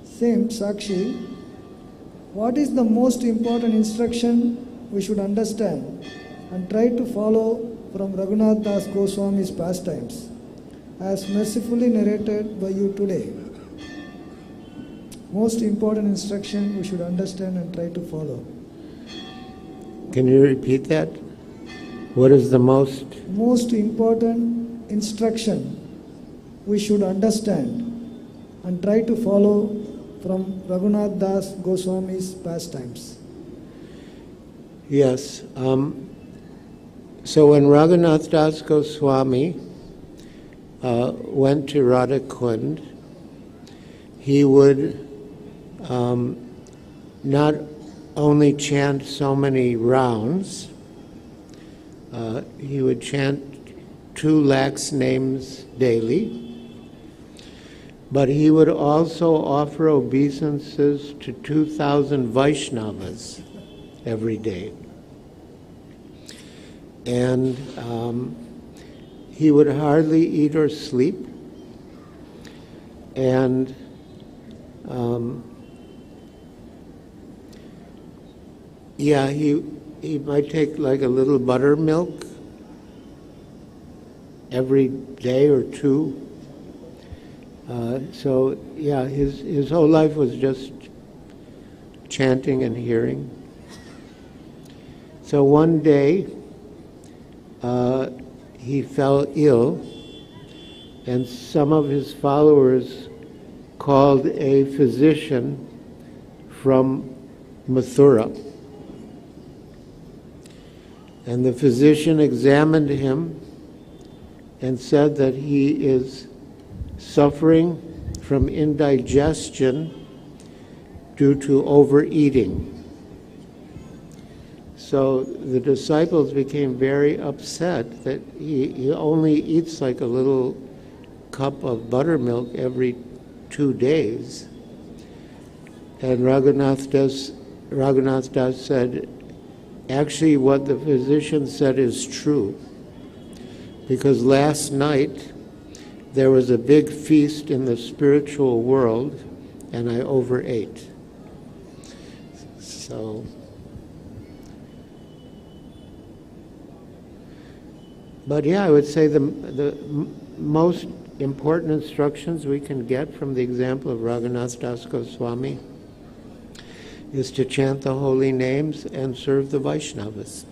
Same Sakshi. What is the most important instruction we should understand and try to follow from Raghunath Das Goswami's Pastimes, as mercifully narrated by you today? Most important instruction we should understand and try to follow. Can you repeat that? What is the most important instruction we should understand and try to follow from Raghunath Das Goswami's Pastimes? Yes. So when Raghunath Das Goswami went to Radha Kund, he would not only chant so many rounds, he would chant 2 lakhs names daily, but he would also offer obeisances to 2,000 Vaishnavas every day. And he would hardly eat or sleep, and he might take like a little buttermilk every day or 2. So his whole life was just chanting and hearing. So one day he fell ill, and some of his followers called a physician from Mathura. And the physician examined him and said that he is suffering from indigestion due to overeating. So the disciples became very upset that he only eats like a little cup of buttermilk every 2 days. And Raghunath Das said, actually what the physician said is true, because last night there was a big feast in the spiritual world and I overate. So, but yeah, I would say the most important instructions we can get from the example of Raghunath Das Goswami is to chant the holy names and serve the Vaishnavas.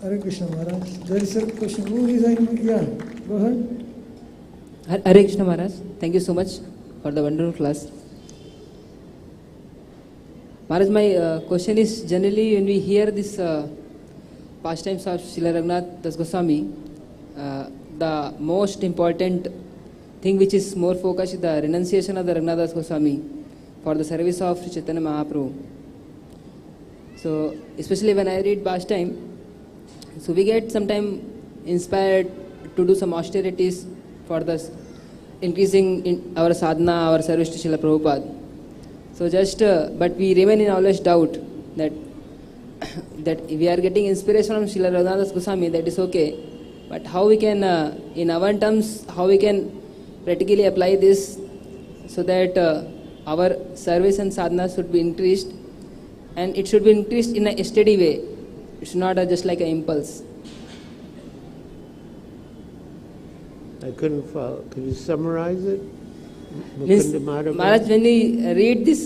Hare Krishna Maharaj. There is a question. Who is yeah, go ahead. Hare Krishna Maharaj. Thank you so much for the wonderful class. Maharaj, my question is, generally when we hear this pastimes of Srila Raghunath Das Goswami, the most important thing which is more focused is the renunciation of the Raghunath Das Goswami for the service of Sri Chaitanya Mahaprabhu. So, especially when I read pastime, so we get sometimes inspired to do some austerities for the increasing in our sadhana, our service to Srila Prabhupada. So just, but we remain in always doubt that that we are getting inspiration from Srila Raghunath Das Goswami, that is okay. But how we can, in our terms, how we can practically apply this so that our service and sadhana should be increased, and it should be increased in a steady way. It's not just like an impulse. I couldn't follow. Could you summarize it? Means, Maharaj, when we read this,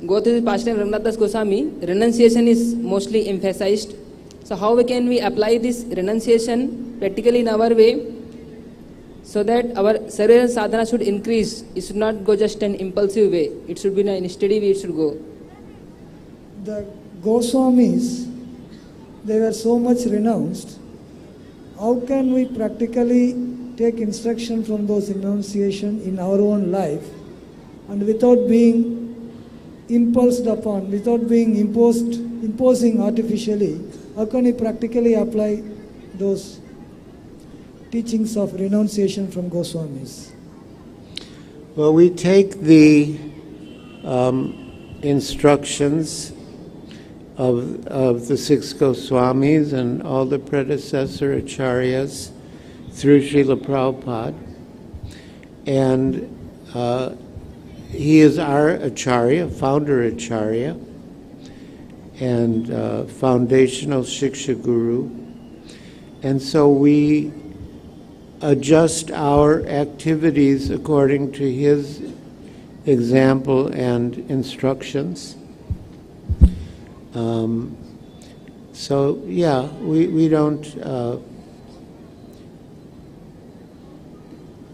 go through the pastime of Raghunath Das Goswami, renunciation is mostly emphasized. So how can we apply this renunciation practically in our way so that our service and sadhana should increase? It should not go just an impulsive way. It should be in a steady way, it should go. The Goswamis, they were so much renounced. How can we practically take instruction from those renunciation in our own life, and without being impulsed upon, without being imposing artificially, how can we practically apply those teachings of renunciation from Goswamis? Well, we take the instructions of the 6 Goswamis and all the predecessor acharyas through Srila Prabhupada, and he is our acharya, founder acharya, and foundational Shiksha Guru, and so we adjust our activities according to his example and instructions. So yeah, we don't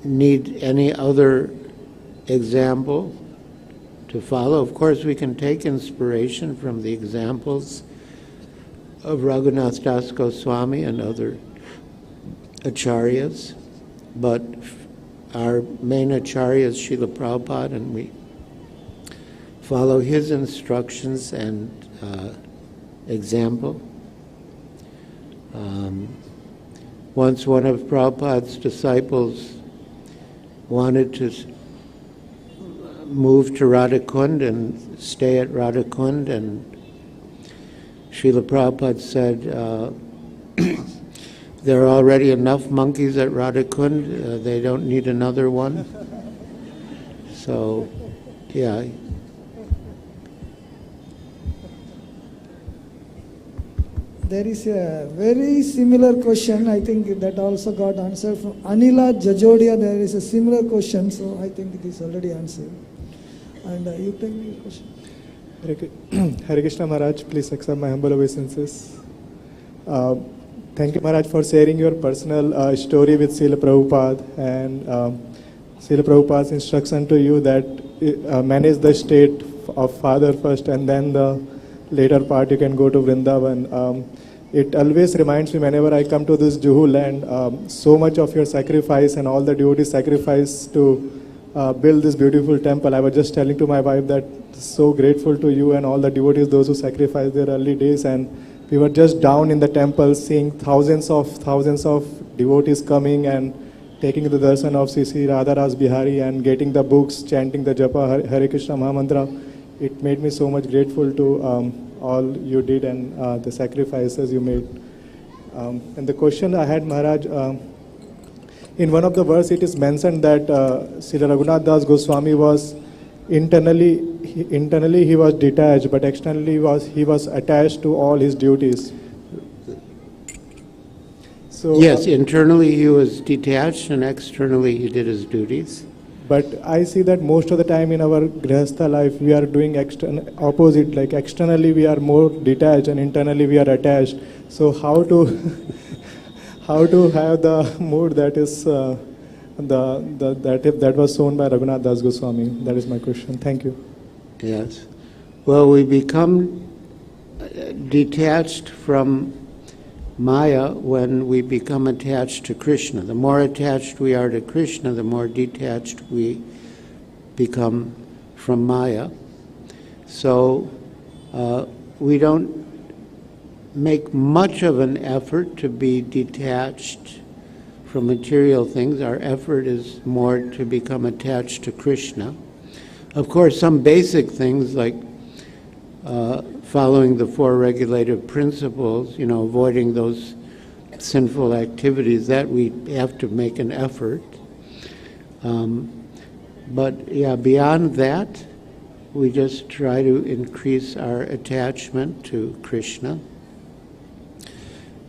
need any other example to follow. Of course, we can take inspiration from the examples of Raghunath Das Goswami and other acharyas, but our main acharya is Srila Prabhupada, and we follow his instructions and example. Once one of Prabhupada's disciples wanted to move to Radhakund and stay at Radhakund, and Srila Prabhupada said, there are already enough monkeys at Radhakund, they don't need another one. So, yeah. There is a very similar question, I think that also got answered from Anila Jajodia. There is a similar question, so I think it is already answered. And you take the question. Hare Krishna Maharaj, please accept my humble obeisances. Thank you Maharaj for sharing your personal story with Srila Prabhupada, and Srila Prabhupada's instruction to you that manage the state of father first and then the later part you can go to Vrindavan. It always reminds me whenever I come to this Juhu land, so much of your sacrifice and all the devotees sacrifice to build this beautiful temple. I was just telling to my wife that so grateful to you and all the devotees, those who sacrificed their early days, and we were just down in the temple seeing thousands of devotees coming and taking the darshan of Sri Radha Ras Bihari and getting the books, chanting the japa Hare Krishna Mahamantra. It made me so much grateful to all you did and the sacrifices you made. And the question I had, Maharaj, in one of the verse it is mentioned that Sri Raghunath Das Goswami was internally he was detached, but externally he was attached to all his duties. So, yes, internally he was detached and externally he did his duties. But I see that most of the time in our grihastha life we are doing opposite, like externally we are more detached and internally we are attached. So how to have the mood that is that was shown by Raghunath Das Goswami? That is my question. Thank you. Yes. Well, we become detached from Maya when we become attached to Krishna. The more attached we are to Krishna, the more detached we become from Maya. So we don't make much of an effort to be detached from material things. Our effort is more to become attached to Krishna. Of course, some basic things like following the four regulative principles, avoiding those sinful activities, that we have to make an effort. But yeah, beyond that, we just try to increase our attachment to Krishna.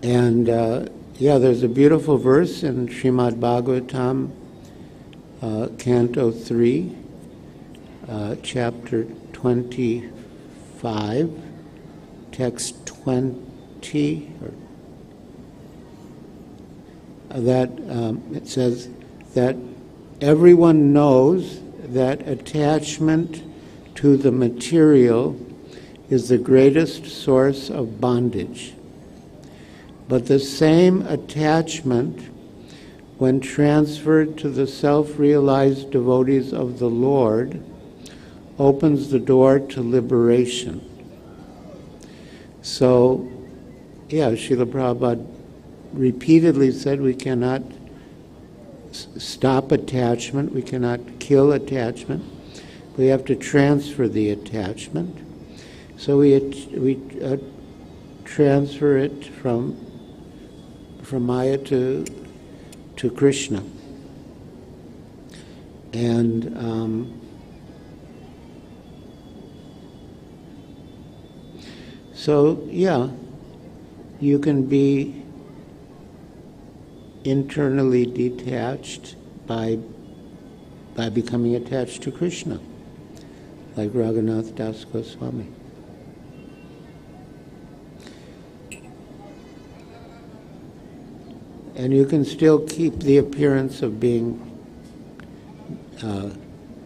And there's a beautiful verse in Srimad Bhagavatam, Canto 3, Chapter 25, text 20, that it says that everyone knows that attachment to the material is the greatest source of bondage. But the same attachment, when transferred to the self-realized devotees of the Lord, opens the door to liberation. So, Srila Prabhupada repeatedly said we cannot stop attachment, we cannot kill attachment, we have to transfer the attachment. So we transfer it from Maya to Krishna. And so, you can be internally detached by becoming attached to Krishna, like Raghunath Das Goswami. And you can still keep the appearance of being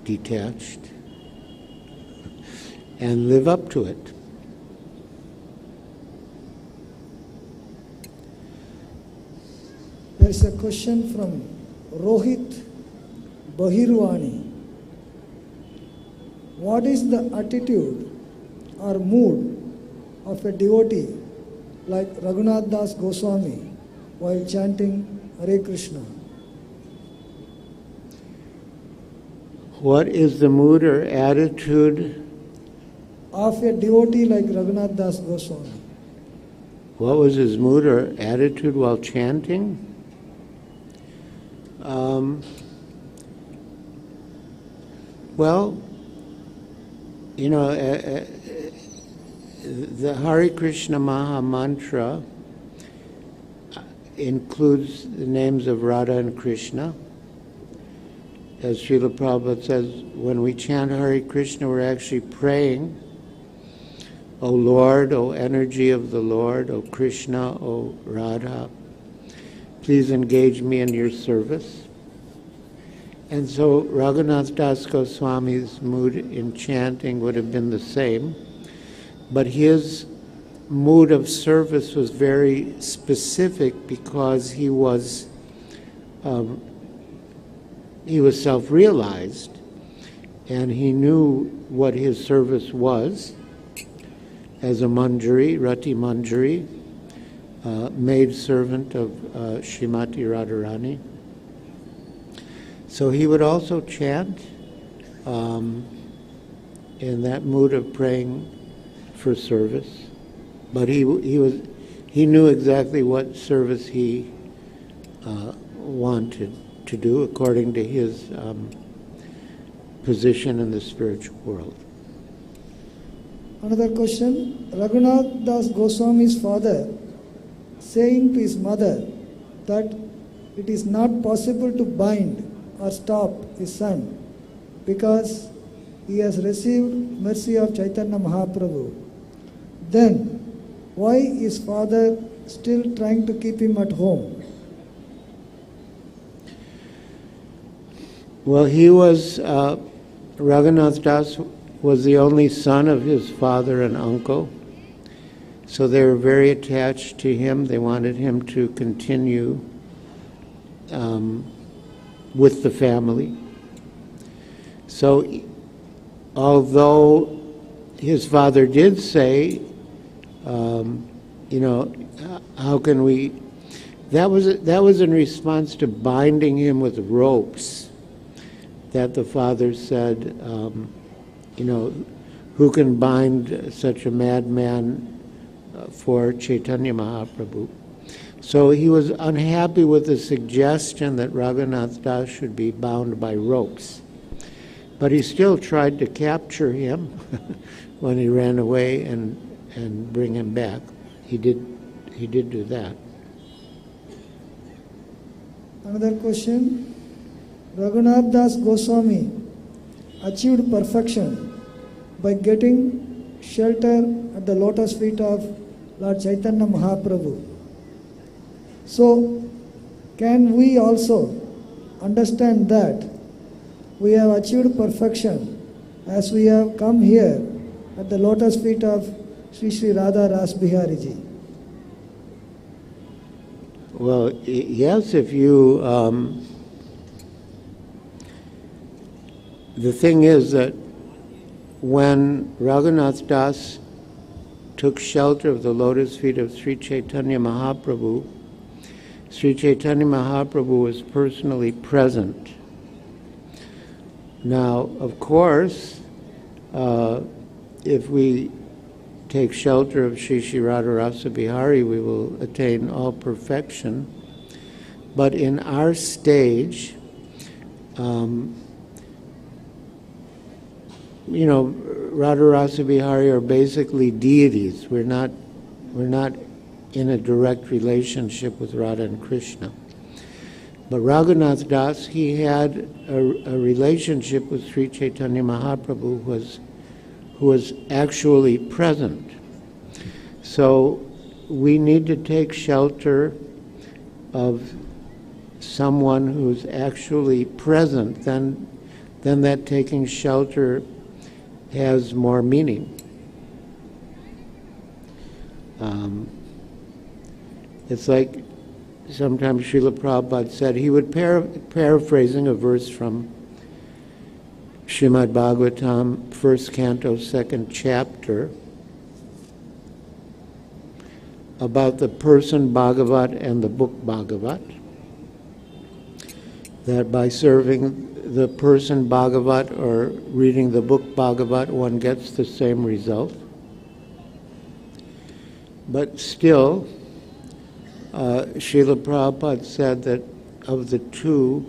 detached and live up to it. There is a question from Rohit Bahirwani. What is the attitude or mood of a devotee like Raghunath Das Goswami while chanting Hare Krishna? What is the mood or attitude of a devotee like Raghunath Das Goswami? What was his mood or attitude while chanting? The Hare Krishna Maha Mantra includes the names of Radha and Krishna. As Srila Prabhupada says, when we chant Hare Krishna, we're actually praying, O Lord, O energy of the Lord, O Krishna, O Radha, please engage me in your service. And so Raghunath Das Goswami's mood in chanting would have been the same, but his mood of service was very specific because he was self-realized, and he knew what his service was as a manjari, Rati Manjari, maid servant of Srimati Radharani. So he would also chant in that mood of praying for service, but he knew exactly what service he wanted to do according to his position in the spiritual world. Another question. Raghunath Das Goswami's father saying to his mother that it is not possible to bind or stop his son because he has received mercy of Chaitanya Mahaprabhu. Then why is father still trying to keep him at home? Well, he was, Raghunath Das was the only son of his father and uncle, so they were very attached to him. They wanted him to continue with the family. So although his father did say, how can we, that was in response to binding him with ropes, that the father said, who can bind such a madman for Chaitanya Mahaprabhu? So he was unhappy with the suggestion that Raghunath Das should be bound by ropes. But he still tried to capture him when he ran away and bring him back. He did do that. Another question. Raghunath Das Goswami achieved perfection by getting shelter at the lotus feet of Lord Chaitanya Mahaprabhu. So, can we also understand that we have achieved perfection as we have come here at the lotus feet of Sri Sri Radha Ras Bihari Ji? Well, yes, if you... the thing is that when Raghunath Das took shelter of the lotus feet of Sri Chaitanya Mahaprabhu, Sri Chaitanya Mahaprabhu was personally present. Now, of course, if we take shelter of Sri Sri Radha Rasa Bihari, we will attain all perfection. But in our stage, Radha Rasa Bihari are basically deities. We're not in a direct relationship with Radha and Krishna. But Raghunath Das, he had a relationship with Sri Chaitanya Mahaprabhu who was actually present. So we need to take shelter of someone who's actually present, then that taking shelter has more meaning. It's like sometimes Srila Prabhupada said, he would, paraphrasing a verse from Srimad Bhagavatam, 1st canto, 2nd chapter, about the person Bhagavat and the book Bhagavat, that by serving the person Bhagavat or reading the book Bhagavat, one gets the same result. But still, Srila Prabhupada said that of the two,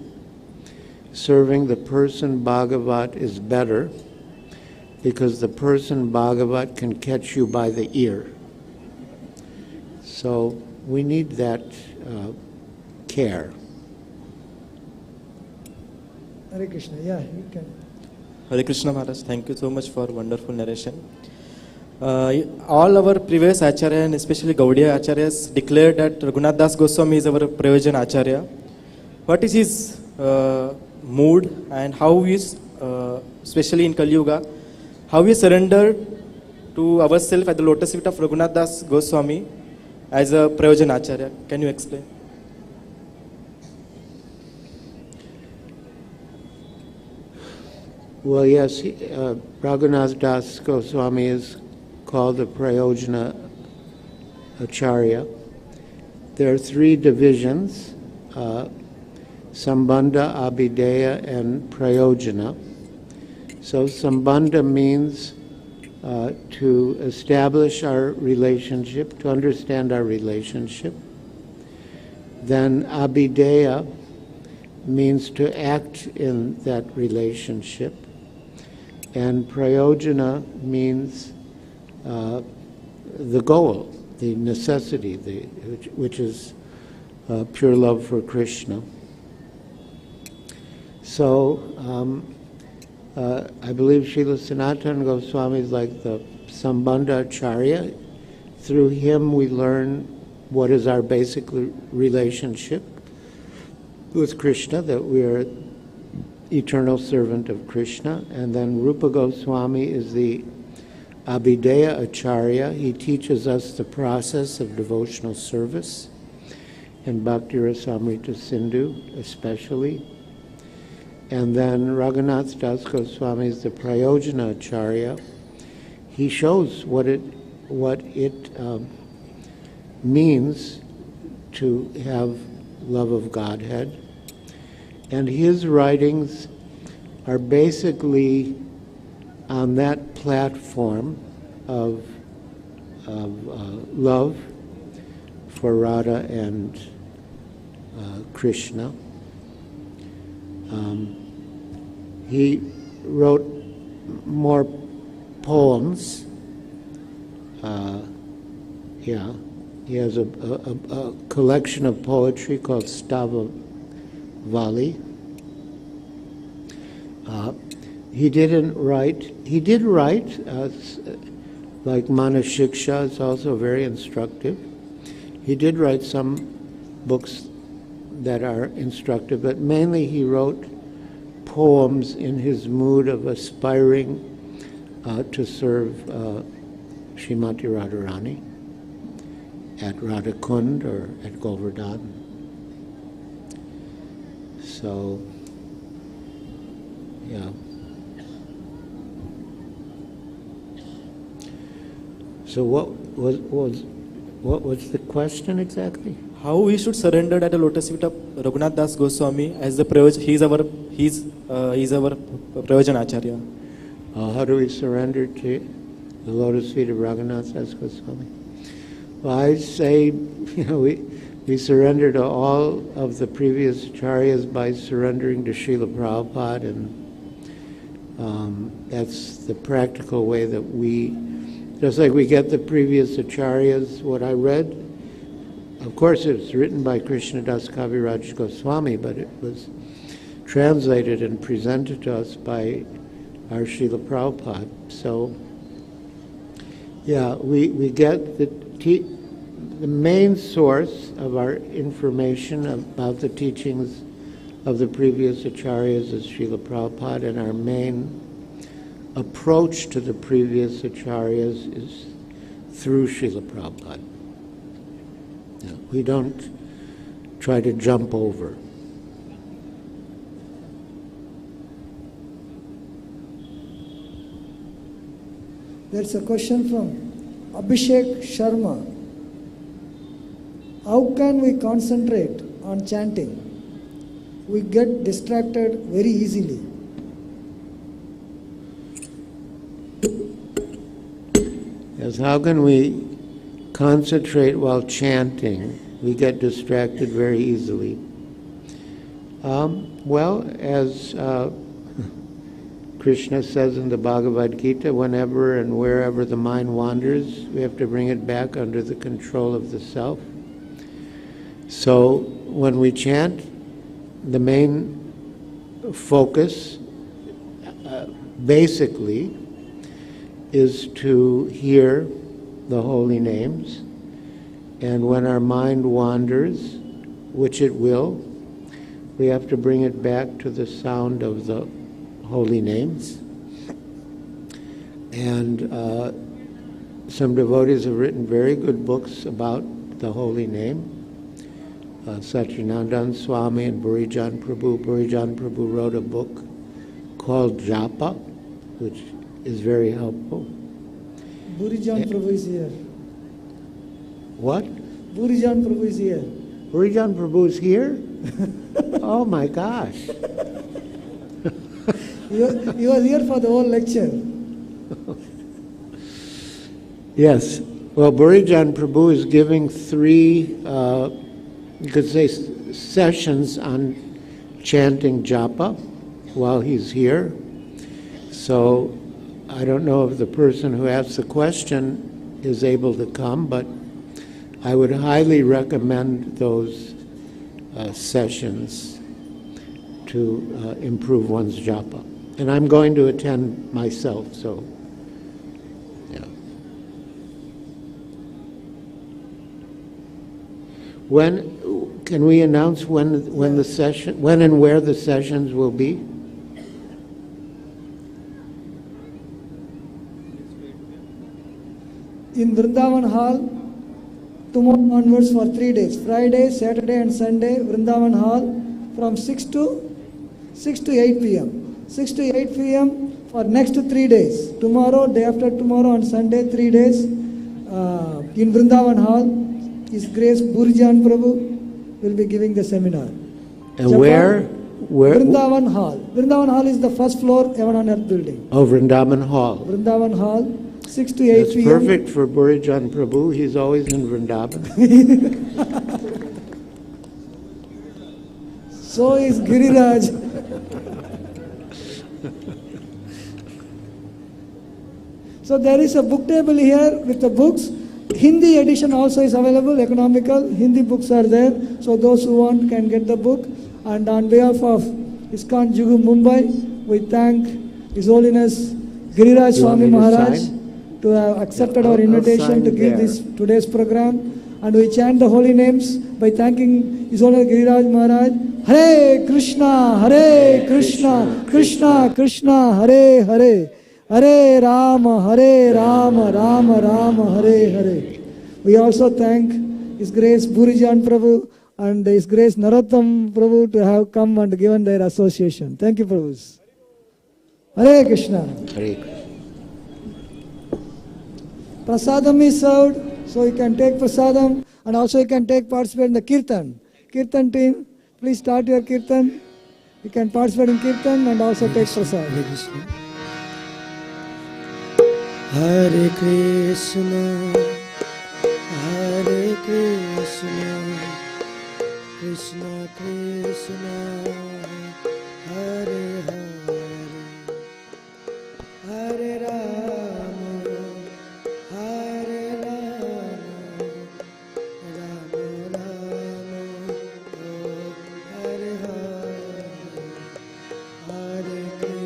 serving the person Bhagavat is better because the person Bhagavat can catch you by the ear. So we need that care. Hare Krishna, yeah, you can. Hare Krishna Maharaj, thank you so much for wonderful narration. All our previous Acharya and especially Gaudiya Acharyas declared that Raghunath Das Goswami is our Prayojan Acharya. What is his mood, and how we, especially in Kali Yuga, how we surrender to ourselves at the lotus feet of Raghunath Das Goswami as a Prayojan Acharya. Can you explain? Well, yes, Raghunath Das Goswami is called the Prayojana Acharya. There are three divisions, Sambandha, Abhideya, and Prayojana. So Sambandha means to establish our relationship, to understand our relationship. Then Abhideya means to act in that relationship. And Prayojana means the goal, the necessity, which is pure love for Krishna. So I believe Srila Sanatana Goswami is like the Sambandha Acharya. Through him we learn what is our basic relationship with Krishna, that we are eternal servant of Krishna. And then Rupa Goswami is the Abhideya Acharya. He teaches us the process of devotional service, in Bhakti Rasamrita Sindhu especially. And then Raghunath Das Goswami is the Prayojana Acharya. He shows what it means to have love of Godhead. And his writings are basically on that platform of love for Radha and Krishna. He wrote more poems. He has a collection of poetry called Stava Vali. He did write, like Manashiksha, it's also very instructive. He did write some books that are instructive, but mainly he wrote poems in his mood of aspiring to serve Srimati Radharani at Radhakund or at Govardhan. So, yeah. So what was the question exactly? How we should surrender at the lotus feet of Raghunath Das Goswami as the he's our Prayojan Acharya. How do we surrender to the lotus feet of Raghunath Das Goswami? Well, I say, we surrender to all of the previous acharyas by surrendering to Srila Prabhupada, and that's the practical way that we, just like we get the previous acharyas, what I read, of course it was written by Krishnadas Kaviraj Goswami, but it was translated and presented to us by our Srila Prabhupada. So, yeah, we get the main source of our information about the teachings of the previous acharyas is Srila Prabhupada, and our main approach to the previous acharyas is through Srila Prabhupada. Yeah, we don't try to jump over. There's a question from Abhishek Sharma. How can we concentrate on chanting? We get distracted very easily. Yes, how can we concentrate while chanting? We get distracted very easily. Well, as Krishna says in the Bhagavad Gita, whenever and wherever the mind wanders, we have to bring it back under the control of the self. So when we chant, the main focus basically is to hear the holy names, and when our mind wanders, which it will, we have to bring it back to the sound of the holy names. And some devotees have written very good books about the holy name. Satyanandan Swami and Burijan Prabhu. Burijan Prabhu wrote a book called Japa, which is very helpful. Burijan Prabhu is here. What? Burijan Prabhu is here. Burijan Prabhu is here? Oh my gosh. He was here for the whole lecture. Yes. Well, Burijan Prabhu is giving 3, you could say, sessions on chanting japa while he's here. So I don't know if the person who asked the question is able to come, but I would highly recommend those sessions to improve one's japa. And I'm going to attend myself, so yeah. When can we announce when the session, when and where the sessions will be? In Vrindavan Hall, tomorrow onwards for 3 days, Friday, Saturday and Sunday, Vrindavan Hall from 6 to 8 p.m. 6 to 8 p.m. for next 3 days. Tomorrow, day after tomorrow and Sunday, 3 days in Vrindavan Hall, His Grace Burijan Prabhu will be giving the seminar. And where? Vrindavan Hall. Vrindavan Hall is the first floor, Heaven on Earth building. Oh, Vrindavan Hall. Vrindavan Hall, 6 to 8 That's p.m. perfect for Burijan Prabhu. He's always in Vrindavan. So is Giriraj. So there is a book table here with the books. Hindi edition also is available, economical. Hindi books are there. So those who want can get the book. And on behalf of ISKCONJuhu Mumbai, we thank His Holiness Giriraj Swami Maharaj to have accepted our invitation to give this today's program. And we chant the holy names by thanking His Holiness Giriraj Maharaj. Hare Krishna, Krishna Krishna, Hare Hare. Hare Rama, Rama Rama, Hare Hare. We also thank His Grace Burijan Prabhu and His Grace Narottam Prabhu to have come and given their association. Thank you, Prabhus. Hare Krishna. Hare Krishna. Prasadam is served, so you can take prasadam and also you can participate in the kirtan. Kirtan team, please start your kirtan. You can participate in kirtan and also take prasad. Hare Krishna. Hare Krishna, Hare Krishna, Krishna Krishna, Hare Hare, Hare Rama, Hare Rama, Rama Rama, Hare Hare, Hare Krishna.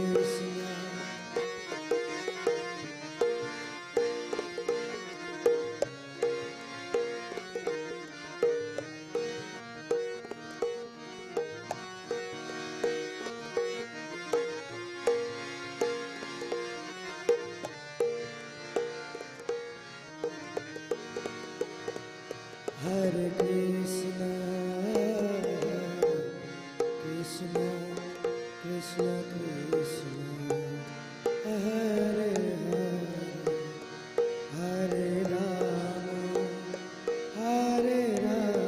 Hare Krishna, Krishna Krishna Krishna, Hare Hare, Hare Rama, Hare Rama,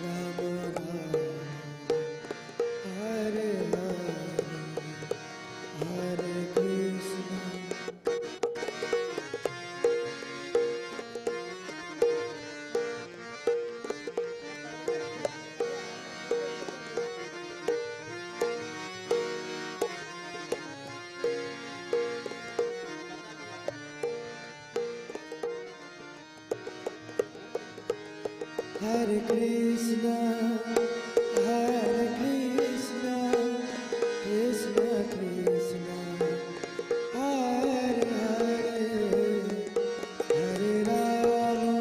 Rama Rama, Hare Hare, Hare Krishna. Hare Krishna, Hare Krishna, Krishna Krishna, Hare Hare, Hare Rama,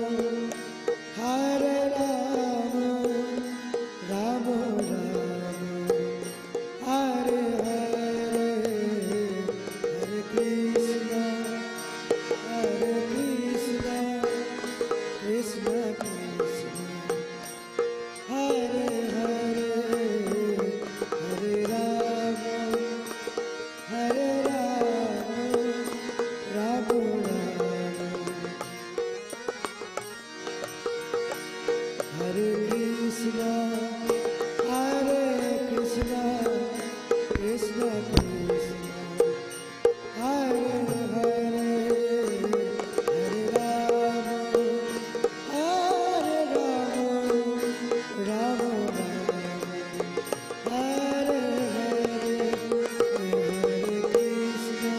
Hare Rama, Rama Hare Rama, Hare Krishna, Krishna Krishna, Hare Hare, Hare Rama, Rama Rama, Hare Hare, Hare Krishna.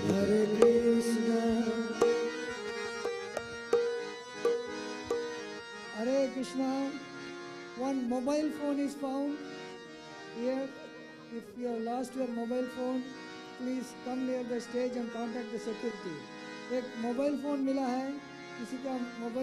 Hare Krishna, Hare Krishna. One mobile phone is found here. If you have lost your mobile phone, please come near the stage and contact the security. एक mobile phone मिला है, किसी का mobile